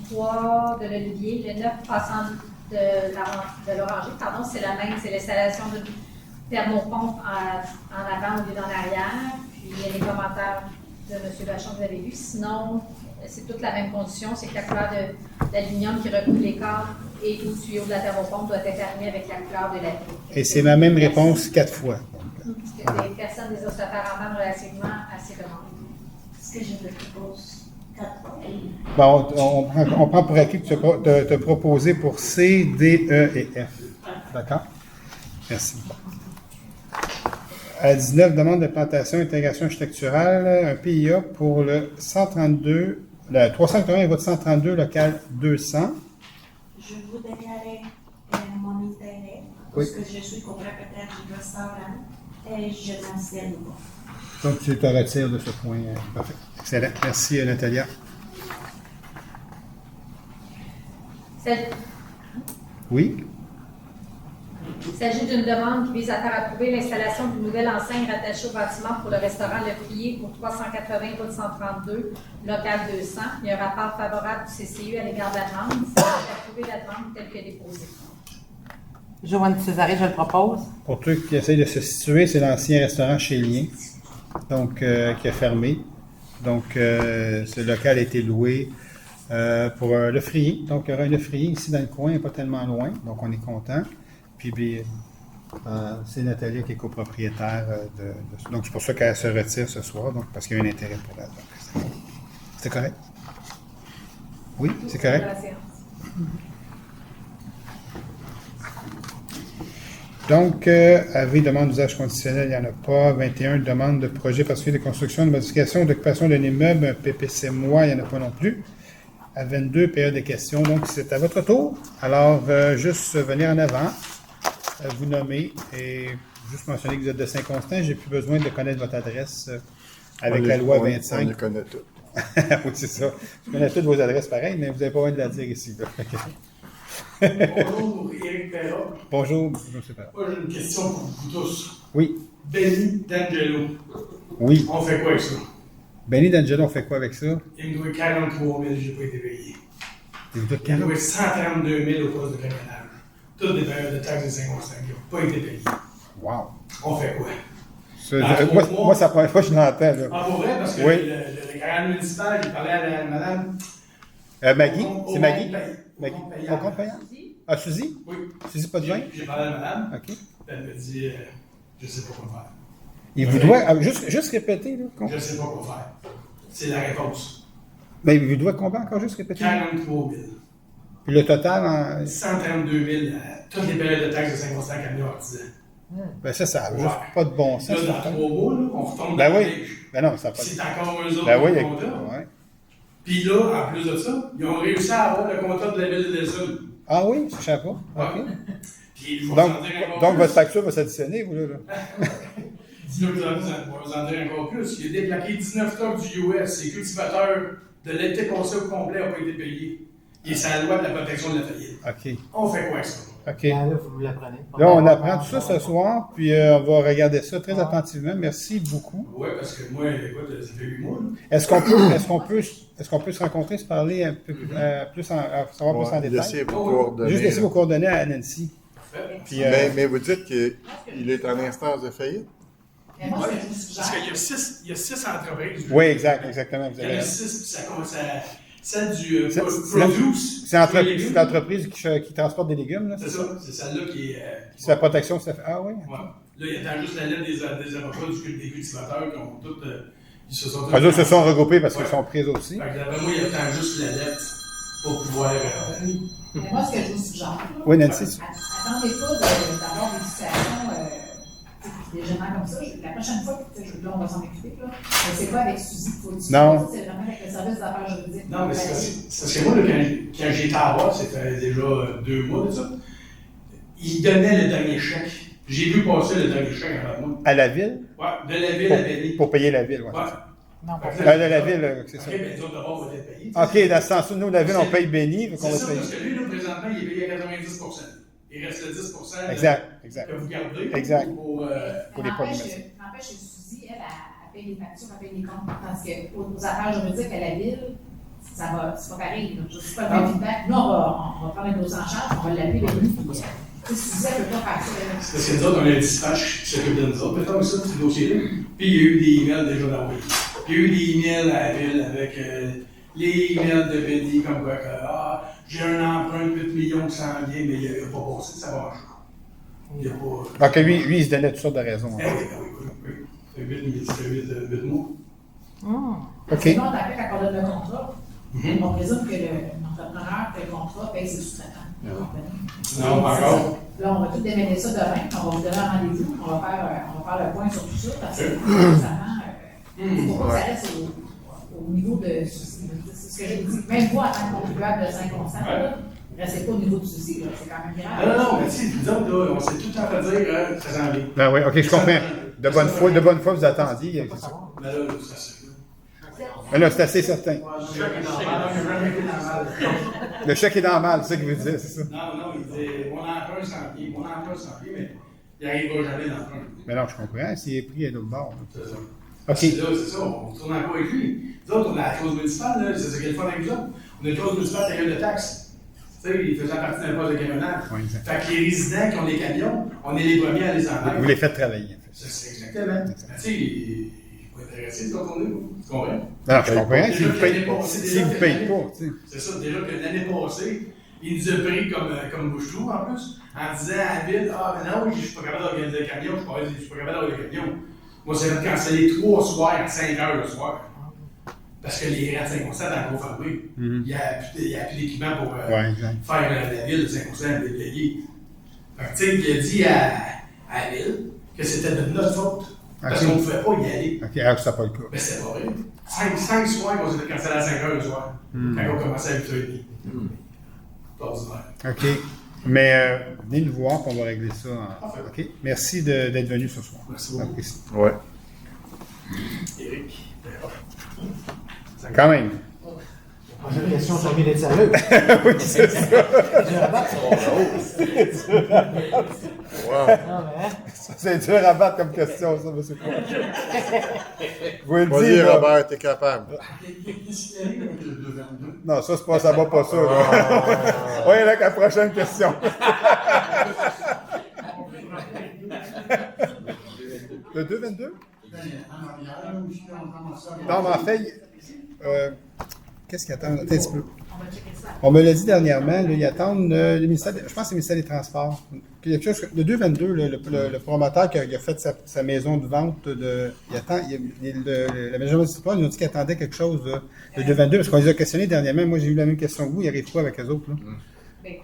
23 de l'Olivier, le 9 passant de l'Oranger, pardon, c'est la même, c'est l'installation de thermopompe en avant au lieu d'en arrière. Puis il y a les commentaires de M. Vachon que vous avez vus. Sinon, c'est toute la même condition, c'est que la couleur d'aluminium qui recouvre les corps et ou tuyau de la thermopompe doit être arrimée avec la couleur de la brique. Et c'est ma même réponse 4 fois. Est-ce que les personnes désirent se faire entendre relativement à ces demandes? Est-ce que je le propose 4 fois? Bon, on prend pour acquis que tu as te proposé pour C, D, E et F. D'accord? Merci. À 19, demande de plantation, intégration architecturale, un PIA pour le 132, le 380 vote 132, local 200. Je vous déclarer mon intérêt, parce que je suis copropriétaire du restaurant et je n'enseigne pas. Donc, tu te retires de ce point. Parfait. Excellent. Merci, Natalia. Oui? Il s'agit d'une demande qui vise à faire approuver l'installation d'une nouvelle enseigne rattachée au bâtiment pour le restaurant Le Frier au 380 route 132, local 200. Il y a un rapport favorable du CCU à l'égard de la demande. Il s'agit d'approuver la demande telle que déposée. Joanne Césaré, je le propose. Pour ceux qui essayent de se situer, c'est l'ancien restaurant Chélien, donc qui a fermé. Donc, ce local a été loué pour Le Frier. Donc, il y aura un Le Frier ici dans le coin, pas tellement loin. Donc, on est content. Puis, c'est Nathalie qui est copropriétaire de ça. Donc, c'est pour ça qu'elle se retire ce soir, donc, parce qu'il y a un intérêt pour elle. C'est correct? Oui, c'est correct? Donc, avis, demande d'usage conditionnel, il n'y en a pas. 21, demande de projet particulier de construction, de modification, d'occupation d'un immeuble, un PPC moi, il n'y en a pas non plus. À 22, période de questions. Donc, c'est à votre tour. Alors, juste venir en avant, vous nommer et juste mentionner que vous êtes de Saint-Constant. J'ai plus besoin de connaître votre adresse avec la loi 25. On les connaît toutes. Oui, c'est ça. Je connais toutes vos adresses pareilles, mais vous n'avez pas besoin de la dire ici. Bonjour, Éric Perra. Bonjour, c'est pas. Moi, j'ai une question pour vous tous. Oui. Benny D'Angelo. Oui. On fait quoi avec ça? Benny D'Angelo, on fait quoi avec ça? Il me doit 43 000, je n'ai pas été payé. Il doit Il me doit 132 000 au poste de camionnage. Toutes les périodes de taxes de 55 qui n'ont pas été payées. Wow. On fait quoi? Moi, c'est la première fois que je l'entends. Là. Ah, pour vrai? Parce que oui. le carrière municipal, il parlait à la madame. Maggie? C'est Maggie? Maggie. Au compte payant? Ah, Suzy? Oui. Suzy, pas de vin? J'ai parlé à la madame. OK. Elle me dit, je ne sais pas quoi faire. Il vous doit, juste répéter, là. Je ne sais pas quoi faire. C'est la réponse. Mais il vous doit combien encore, juste répéter? 43 000. Puis le total en. 132 000, toutes les périodes de taxes de 55 camions artisans. Ben ça n'a juste pas de bon sens. Là, dans 3 mois, là, on retombe ben dans oui. la neige. Ben non, ça n'a pas de C'est encore eux autres ben oui, qui ont le contrat. Ouais. Puis là, en plus de ça, ils ont réussi à avoir le contrat de la ville de Delson. Ah oui, je ne savais pas. Ouais. OK. Puis il faut Donc, en dire encore donc plus. votre facture va s'additionner, vous, là. Dis-le, vous en dire encore plus. Il a déplaqué 19 tonnes du US. Les cultivateurs de l'été passé au complet n'ont pas été payés. Et c'est la loi de la protection de la faillite. OK. On fait quoi avec ça? OK. Là, vous l'apprenez. Là, on apprend tout ça ce soir, puis on va regarder ça très attentivement. Merci beaucoup. Oui, parce que moi, écoute, ça fait 8 mois. Est-ce qu'on peut se rencontrer, se parler un peu plus, savoir plus en détail? Laissez vos coordonnées. Juste laisser vos coordonnées à Nancy. Puis, mais vous dites qu'il est en instance de faillite? Mais moi, Ouais, ce que je vous parce suggère, qu'il y a 6 entreprises. oui, exactement. Vous Il y en a avez 6, puis ça commence à. Celle du C'est- produce. c'est l'entreprise qui transporte des légumes, là? C'est ça, c'est celle-là qui est. C'est la protection, ça fait. Ah oui? Ouais. Là, il y a juste la lettre des avocats des cultivateurs qui ont toutes. Ils se sont. Les autres se sont regroupés parce qu'ils sont pris aussi. Fait que d'après moi, il attend juste la lettre pour pouvoir. mais moi, ce que je vous suggère, là, Oui, Nancy. attendez pas d'avoir des situations des gênants comme ça. La prochaine fois, là, on va s'en occuper, là. Mais c'est pas avec Suzy qu'il faut discuter. Non. Ça, c'est vraiment avec le service d'affaires juridiques. Non, mais c'est parce que moi, là, quand j'ai été à Rouen, c'était déjà 2 mois de ça, ils donnaient le dernier chèque. J'ai vu passer le dernier chèque avant moi. À la ville? Ouais, de la ville à Béni. Pour payer la ville, oui. Ouais. Non, pas Fait que ça. là, De la ville, c'est ça. OK, mais les autres d'abord vont être payés. OK, dans ce sens-là, nous, la ville, on paye Béni, donc on C'est va ça, se payer. parce que lui, là, présentement, il est payé à 90%. Il reste le 10% Exact. que vous gardez Exact. pour. Pour les N'empêche produits. que Suzy, elle paye les factures, elle paye les comptes. Parce qu'aux affaires juridiques à la ville, c'est pas pareil. Là. Je ne suis pas le même feedback. Nous, on va prendre le dossier en charge, on va l'appeler Béni. Suzy, elle ne peut pas faire ça. C'est parce que nous autres, on a un dispatch qui s'occupe de nous autres. Mettons ça, ce dossier-là. Puis il y a eu des emails déjà d'envoyés. Il y a eu des emails à la ville avec les emails de Béni comme quoi que j'ai un emprunt de 8 millions qui s'en vient, mais il n'a pas passé, ça va marcher. Il n'y a pas. Donc, lui, il se donnait toutes sortes de raisons. Eh oui. Ça fait 8 mois. OK. Sinon, après, quand on donne le contrat, on présume que l'entrepreneur fait le contrat, paye ses sous-traitants. Non, pas encore. Là, on va tout démêler ça demain, on va vous donner un rendez-vous, on va faire le point sur tout ça, parce que récemment, il faut pas que ça reste au niveau de souci. C'est ce que j'ai dit. Même vous, en tant que contribuable de Saint-Constant, ne restez pas au niveau du souci, c'est quand même grave. Non, mais tu sais, nous autres, là, on s'est tout le temps fait dire, ça s'en vient. Ben oui, OK, je comprends. De bonne foi, vous attendiez. Mais là, ça se fait. Mais là, c'est assez certain. Le chèque est normal, il n'a jamais été normal. Le chèque est normal, c'est ça qu'il veut dire, c'est ça. Non, il dit mon emprunt 100 pieds, mais il n'arrivera jamais l'emprunt. Mais non, je comprends, s'il est pris à l'autre bord. C'est ça. OK. C'est ça, on tourne un peu avec lui. Nous autres, on a la clause municipale, là, c'est ce qu'il faut avec nous autres. On a une clause municipale de de taxes. Tu sais, il faisait partie d'un poste de camionnage. Oui, exact. Fait que les résidents qui ont des camions, on est les premiers à les enlever. Vous les faites travailler, en fait. C'est exactement. Mais tu sais, il faut intéresser, quand on est, tu comprends? Non, je comprends, Déjà s'il ne que paye l'année pas, passée, s'il ne paye pas, tu sais. C'est ça, déjà que l'année passée, il nous a pris comme bouche-trou en plus, en disant à la ville, ah, ben non, je suis pas capable d'organiser le camion, je suis pas capable d'avoir le camion. Moi, c'est cancellé 3 soirs à 5 heures le soir. Parce que les rats de Saint-Constant dans le gros fabrique, il n'y a plus d'équipement pour faire la ville de Saint-Constant déblayer. Fait que, tu sais, il a dit à la ville que c'était de notre faute. Parce qu'on ne pouvait pas y aller. OK, alors que ça n'a pas le cas. Mais c'était pas vrai. 5 soirs qu'on s'est fait canceller à 5 heures le soir. Quand on commençait à 8h30. C'est ordinaire. OK. Mais venez nous voir, puis on va régler ça. OK. Merci d'être venu ce soir. Merci beaucoup. Ouais. Éric. Quand même. La prochaine question, ça vient d'être sérieux. Oui, c'est ça. Wow. Non, mais, C'est dur à battre comme question, ça, monsieur Paul. Vous le Vas-y, dites, là. Robert, t'es capable. Qu'est-ce qu'il y a avec le 222? Non, ça, c'est pas, ça va pas ça. Oui, là, la prochaine question. Le 222? En arrière, où on commence à... Non, mais en fait, qu'est-ce qu'ils attendent? Attends un petit peu. On me l'a dit dernièrement, là, ils attendent le ministère, je pense que c'est le ministère des Transports. Quelque chose, le 222, le promoteur qui a fait sa maison de vente, il attend, la maison de citoyen, ils ont dit qu'il attendait quelque chose de 222, parce qu'on les a questionnés dernièrement. Moi, j'ai eu la même question que vous. Il arrive quoi avec les autres? Là?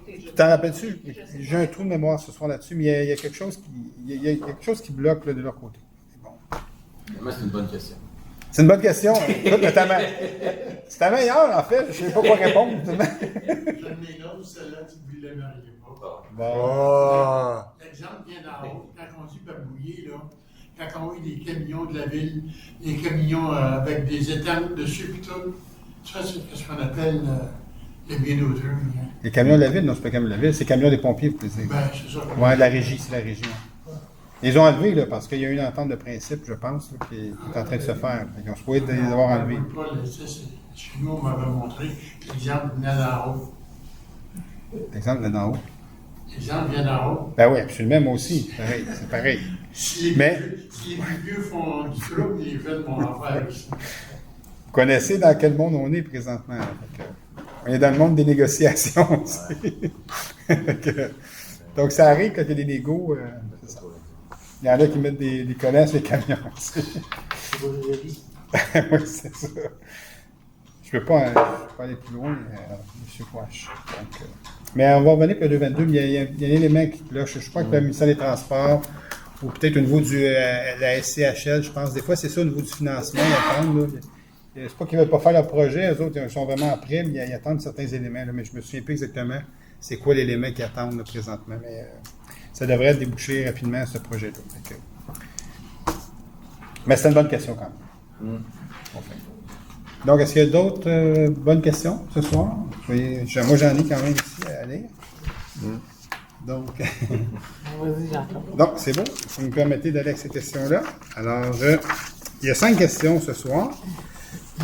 Tu t'en rappelles-tu? J'ai un trou de mémoire ce soir là-dessus, mais il y a quelque chose qui bloque là, de leur côté. Bon. Moi, c'est une bonne question. C'est une bonne question. Écoute, c'était meilleur, en fait. Je ne sais pas quoi répondre. J'aime les notes, celle-là, tu ne l'aimeriez pas. Oh. L'exemple vient d'en haut. Quand on dit Babouillé, là, quand on a eu des camions de la ville, des camions avec des étangs dessus et tout, ça, c'est ce qu'on appelle le bien d'autrui. Hein. Les camions de la ville? Non, c'est pas les camions de la ville, c'est les camions des pompiers, vous pouvez dire. Ben, c'est ça. Oui, la régie, c'est la régie. Ouais. Ils ont enlevé, là, parce qu'il y a eu une entente de principe, je pense, là, qui est en train de se faire. Ils ont souhaité les avoir enlevés. Chez nous, on m'avait montré l'exemple venait d'en haut. L'exemple de d'en haut. L'exemple vient d'en haut. Ben oui, absolument, moi aussi. C'est pareil. Si les plus vieux font du trouble, les jeunes vont en faire aussi. Vous connaissez dans quel monde on est présentement. Là, on est dans le monde des négociations aussi. Donc, ça arrive quand il y a des négos. C'est ça. Il y en a qui mettent des collants sur les camions aussi. Oui, c'est ça. Je ne peux pas aller plus loin, M. Pouache. Mais on va revenir pour le 222. Il y a un élément qui cloche. Je crois que le ministère des Transports, ou peut-être au niveau de la SCHL, je pense, des fois, c'est ça au niveau du financement. Ils attendent. C'est pas qu'ils ne veulent pas faire leur projet. Eux autres, ils sont vraiment prêts, mais ils attendent certains éléments. Là, mais je ne me souviens plus exactement c'est quoi l'élément qu'ils attendent là, présentement. Mais ça devrait être débouché rapidement, ce projet-là. Mais c'est une bonne question quand même. Donc, est-ce qu'il y a d'autres bonnes questions ce soir? Moi, j'en ai quand même ici à lire. Donc, donc c'est bon. Si vous me permettez d'aller avec ces questions-là. Alors, il y a 5 questions ce soir.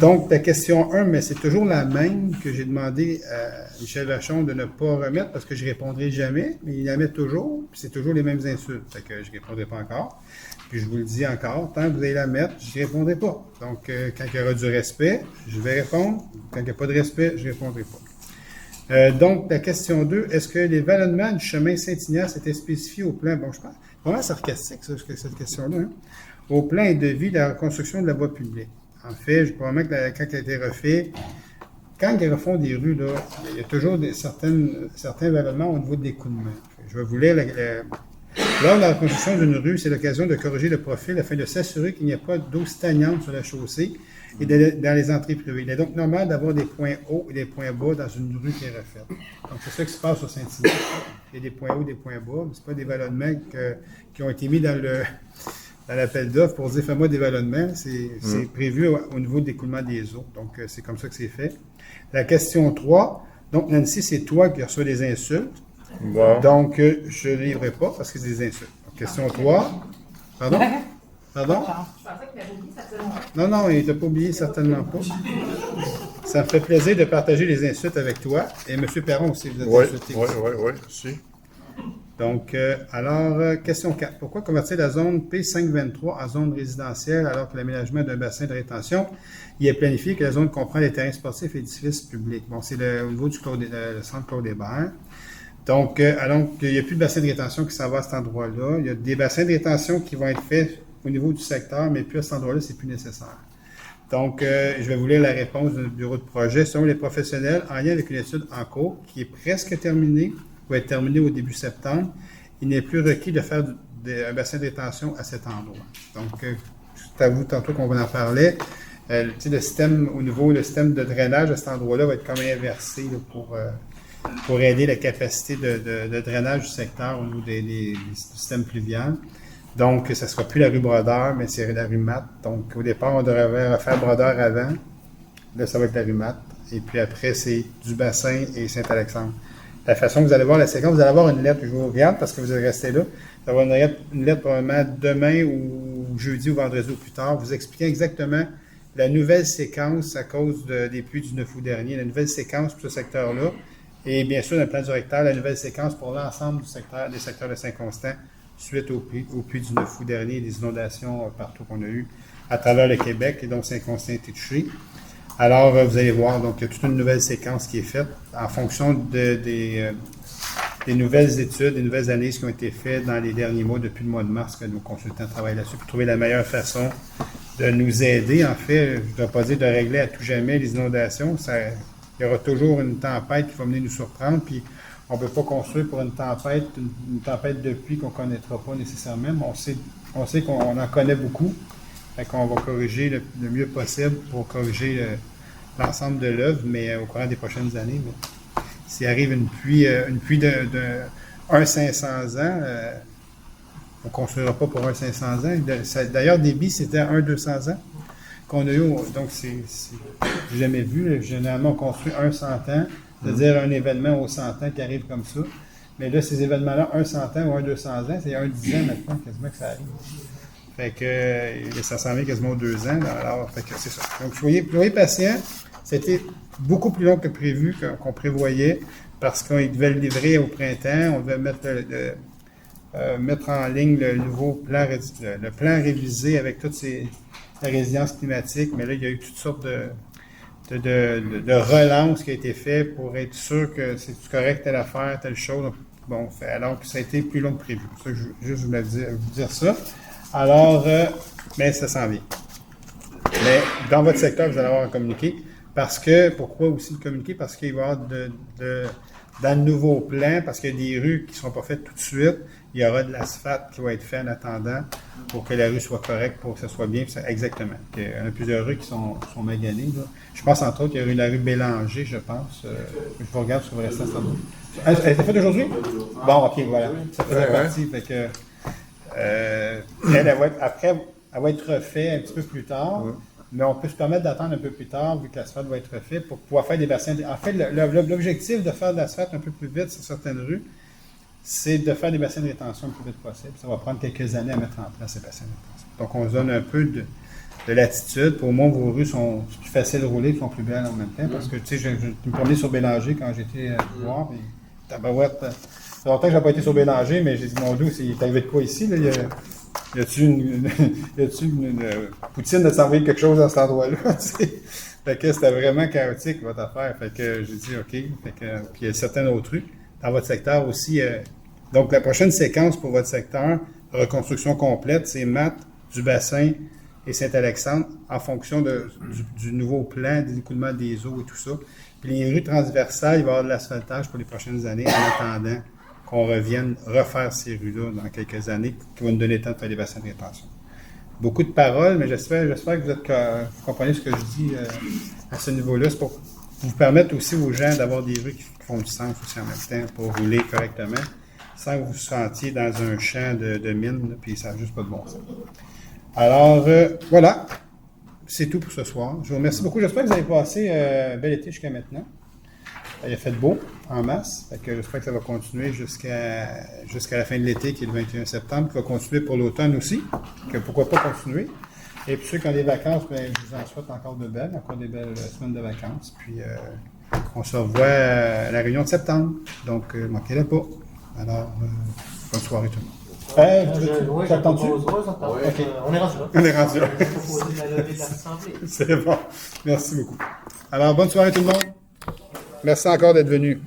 Donc, la question 1, mais c'est toujours la même que j'ai demandé à Michel Vachon de ne pas remettre parce que je ne répondrai jamais, mais il la met toujours, puis c'est toujours les mêmes insultes. Fait que je ne répondrai pas encore. Puis je vous le dis encore, tant que vous allez la mettre, je n'y répondrai pas. Donc, quand il y aura du respect, je vais répondre. Quand il n'y a pas de respect, je ne répondrai pas. Donc, la question 2, est-ce que les vallonnements du chemin Saint-Ignace étaient spécifiés au plan? Bon, je pense, vraiment sarcastique, ça, cette question-là. Hein? Au plan et devis de la reconstruction de la voie publique. En fait, je crois même que quand il a été refait, quand ils refont des rues, là, il y a toujours certains vallonnements au niveau de l'écoulement. Je vais vous lire lors de la reconstruction d'une rue, c'est l'occasion de corriger le profil afin de s'assurer qu'il n'y a pas d'eau stagnante sur la chaussée et dans les entrées privées. Il est donc normal d'avoir des points hauts et des points bas dans une rue qui est refaite. Donc, c'est ça qui se passe sur Saint-Ignace. Il y a des points hauts et des points bas, mais ce pas des vallonnements qui ont été mis dans dans l'appel d'offres pour dire fais-moi des vallonnements. C'est prévu au niveau de l'écoulement des eaux. Donc, c'est comme ça que c'est fait. La question 3. Donc, Nancy, c'est toi qui reçois des insultes. Bon. Donc, je ne livrerai pas parce que c'est des insultes. Donc, question 3. Pardon? Pardon? Je pensais qu'il avait oublié, ça faisait longtemps. Non, il ne t'a pas oublié, certainement pas. Ça me fait plaisir de partager les insultes avec toi. Et M. Perron aussi, vous êtes insulté. Oui, si. Donc, question 4. Pourquoi convertir la zone P523 en zone résidentielle alors que l'aménagement d'un bassin de rétention y est planifié que la zone comprend les terrains sportifs et édifices publics? Bon, c'est au niveau du le centre Claude Hébert. Donc, alors qu'il n'y a plus de bassin de rétention qui s'en va à cet endroit-là. Il y a des bassins de rétention qui vont être faits au niveau du secteur, mais plus à cet endroit-là, c'est plus nécessaire. Donc, je vais vous lire la réponse du bureau de projet. Selon les professionnels, en lien avec une étude en cours qui est presque terminée, va être terminée au début septembre, il n'est plus requis de faire un bassin de rétention à cet endroit. Donc, je t'avoue tantôt qu'on en parlait. Le système, le système de drainage à cet endroit-là va être comme inversé là, pour aider la capacité de drainage du secteur au niveau des systèmes pluviales. Donc, ça ne sera plus la rue Brodeur, mais c'est la rue Matte. Donc, au départ, on devrait refaire Brodeur avant. Là, ça va être la rue Matte. Et puis après, c'est du bassin et Saint-Alexandre. La façon que vous allez voir la séquence, vous allez avoir une lettre, je vous regarde parce que vous êtes resté là. Vous allez avoir une lettre probablement demain ou jeudi ou vendredi ou plus tard, vous expliquant exactement la nouvelle séquence à cause des pluies du 9 août dernier, la nouvelle séquence pour ce secteur-là. Et bien sûr, dans le plan directeur, la nouvelle séquence pour l'ensemble des secteurs de Saint-Constant suite aux pluies du 9 août dernier et des inondations partout qu'on a eues à travers le Québec et donc Saint-Constant a été touché. Alors, vous allez voir, donc il y a toute une nouvelle séquence qui est faite en fonction des nouvelles études, des nouvelles analyses qui ont été faites dans les derniers mois, depuis le mois de mars, que nos consultants travaillent là-dessus pour trouver la meilleure façon de nous aider. En fait, je ne dois pas dire de régler à tout jamais les inondations. Il y aura toujours une tempête qui va venir nous surprendre, puis on ne peut pas construire pour une tempête de pluie qu'on ne connaîtra pas nécessairement, mais on sait qu'on en connaît beaucoup. Fait qu'on va corriger le mieux possible pour corriger l'ensemble de l'œuvre, mais au courant des prochaines années. S'il arrive une pluie de 1,500 ans, on ne construira pas pour 1,500 ans. D'ailleurs, débit, c'était 1,200 ans qu'on a eu. Donc, c'est jamais vu. Généralement, on construit 100 ans, c'est-à-dire un événement aux 100 ans qui arrive comme ça. Mais là, ces événements-là, 100 ans ou 200 ans, c'est 10 ans maintenant quasiment que ça arrive. Fait que ça s'en vient quasiment 2 ans. Là, alors, fait que c'est ça. Donc, soyez patient. C'était beaucoup plus long que prévu, qu'on prévoyait, parce qu'on devait le livrer au printemps. On devait mettre en ligne le nouveau plan, le plan révisé avec toutes la résilience climatique. Mais là, il y a eu toutes sortes de relances qui a été faites pour être sûr que c'est correct, telle affaire, telle chose. Bon, alors que ça a été plus long que prévu. C'est pour ça que je voulais vous dire ça. Alors, mais ça s'en vient. Mais dans votre secteur, vous allez avoir un communiqué. Pourquoi aussi le communiqué? Parce qu'il va y avoir dans le nouveau plan, parce qu'il y a des rues qui ne seront pas faites tout de suite, il y aura de l'asphalte qui va être fait en attendant pour que la rue soit correcte, pour que ça soit bien. Exactement. Il y a plusieurs rues qui sont maganées. Là. Je pense entre autres, il y a eu la rue Bélanger, je pense. Je vous regarde sur le restant. Elle a été faite aujourd'hui? Bon, ok, voilà. Ça fait partie. Fait que, elle va être refaite un petit peu plus tard, mais on peut se permettre d'attendre un peu plus tard, vu que l'asphalte va être refait, pour pouvoir faire des bassins. En fait, l'objectif de faire de l'asphalte un peu plus vite sur certaines rues, c'est de faire des bassins de rétention le plus vite possible. Ça va prendre quelques années à mettre en place ces bassins de rétention. Donc, on se donne un peu de latitude. Pour moi, vos rues sont plus faciles de rouler, sont plus belles en même temps, parce que, tu sais, je me promenais sur Bélanger quand j'étais voir, puis tabarouette. Ça fait longtemps que je n'ai pas été sur Bélanger, mais j'ai dit, mon Dieu, il est arrivé de quoi ici? Là? Y a-tu une poutine de s'envoyer quelque chose à cet endroit-là? Fait que c'était vraiment chaotique, votre affaire. Fait que j'ai dit, OK. Fait que, puis il y a certaines autres rues. Dans votre secteur aussi. Donc, la prochaine séquence pour votre secteur, reconstruction complète, c'est Matte, du bassin et Saint-Alexandre, en fonction du nouveau plan d'écoulement des eaux et tout ça. Puis les rues transversales, il va y avoir de l'asphaltage pour les prochaines années, en attendant qu'on revienne refaire ces rues-là dans quelques années, qui vont nous donner le temps de faire des bassins de rétention. Beaucoup de paroles, mais j'espère que vous comprenez ce que je dis à ce niveau-là. C'est pour vous permettre aussi aux gens d'avoir des rues qui font du sens aussi en même temps pour rouler correctement, sans que vous vous sentiez dans un champ de mine, puis ça n'a juste pas de bon sens. Alors, voilà. C'est tout pour ce soir. Je vous remercie beaucoup. J'espère que vous avez passé un bel été jusqu'à maintenant. Il a fait beau, en masse. Fait que j'espère que ça va continuer jusqu'à la fin de l'été, qui est le 21 septembre, qui va continuer pour l'automne aussi. Que pourquoi pas continuer. Et puis ceux qui ont des vacances, ben, je vous en souhaite encore des belles semaines de vacances. Puis on se revoit à la réunion de septembre. Donc, manquez-la pas. Alors, bonne soirée tout le monde. T'attends-tu? Ok. On est rendu là. On est rendu là. Proposer la levée de l'Assemblée. C'est bon. Merci beaucoup. Alors, bonne soirée tout le monde. Merci encore d'être venu.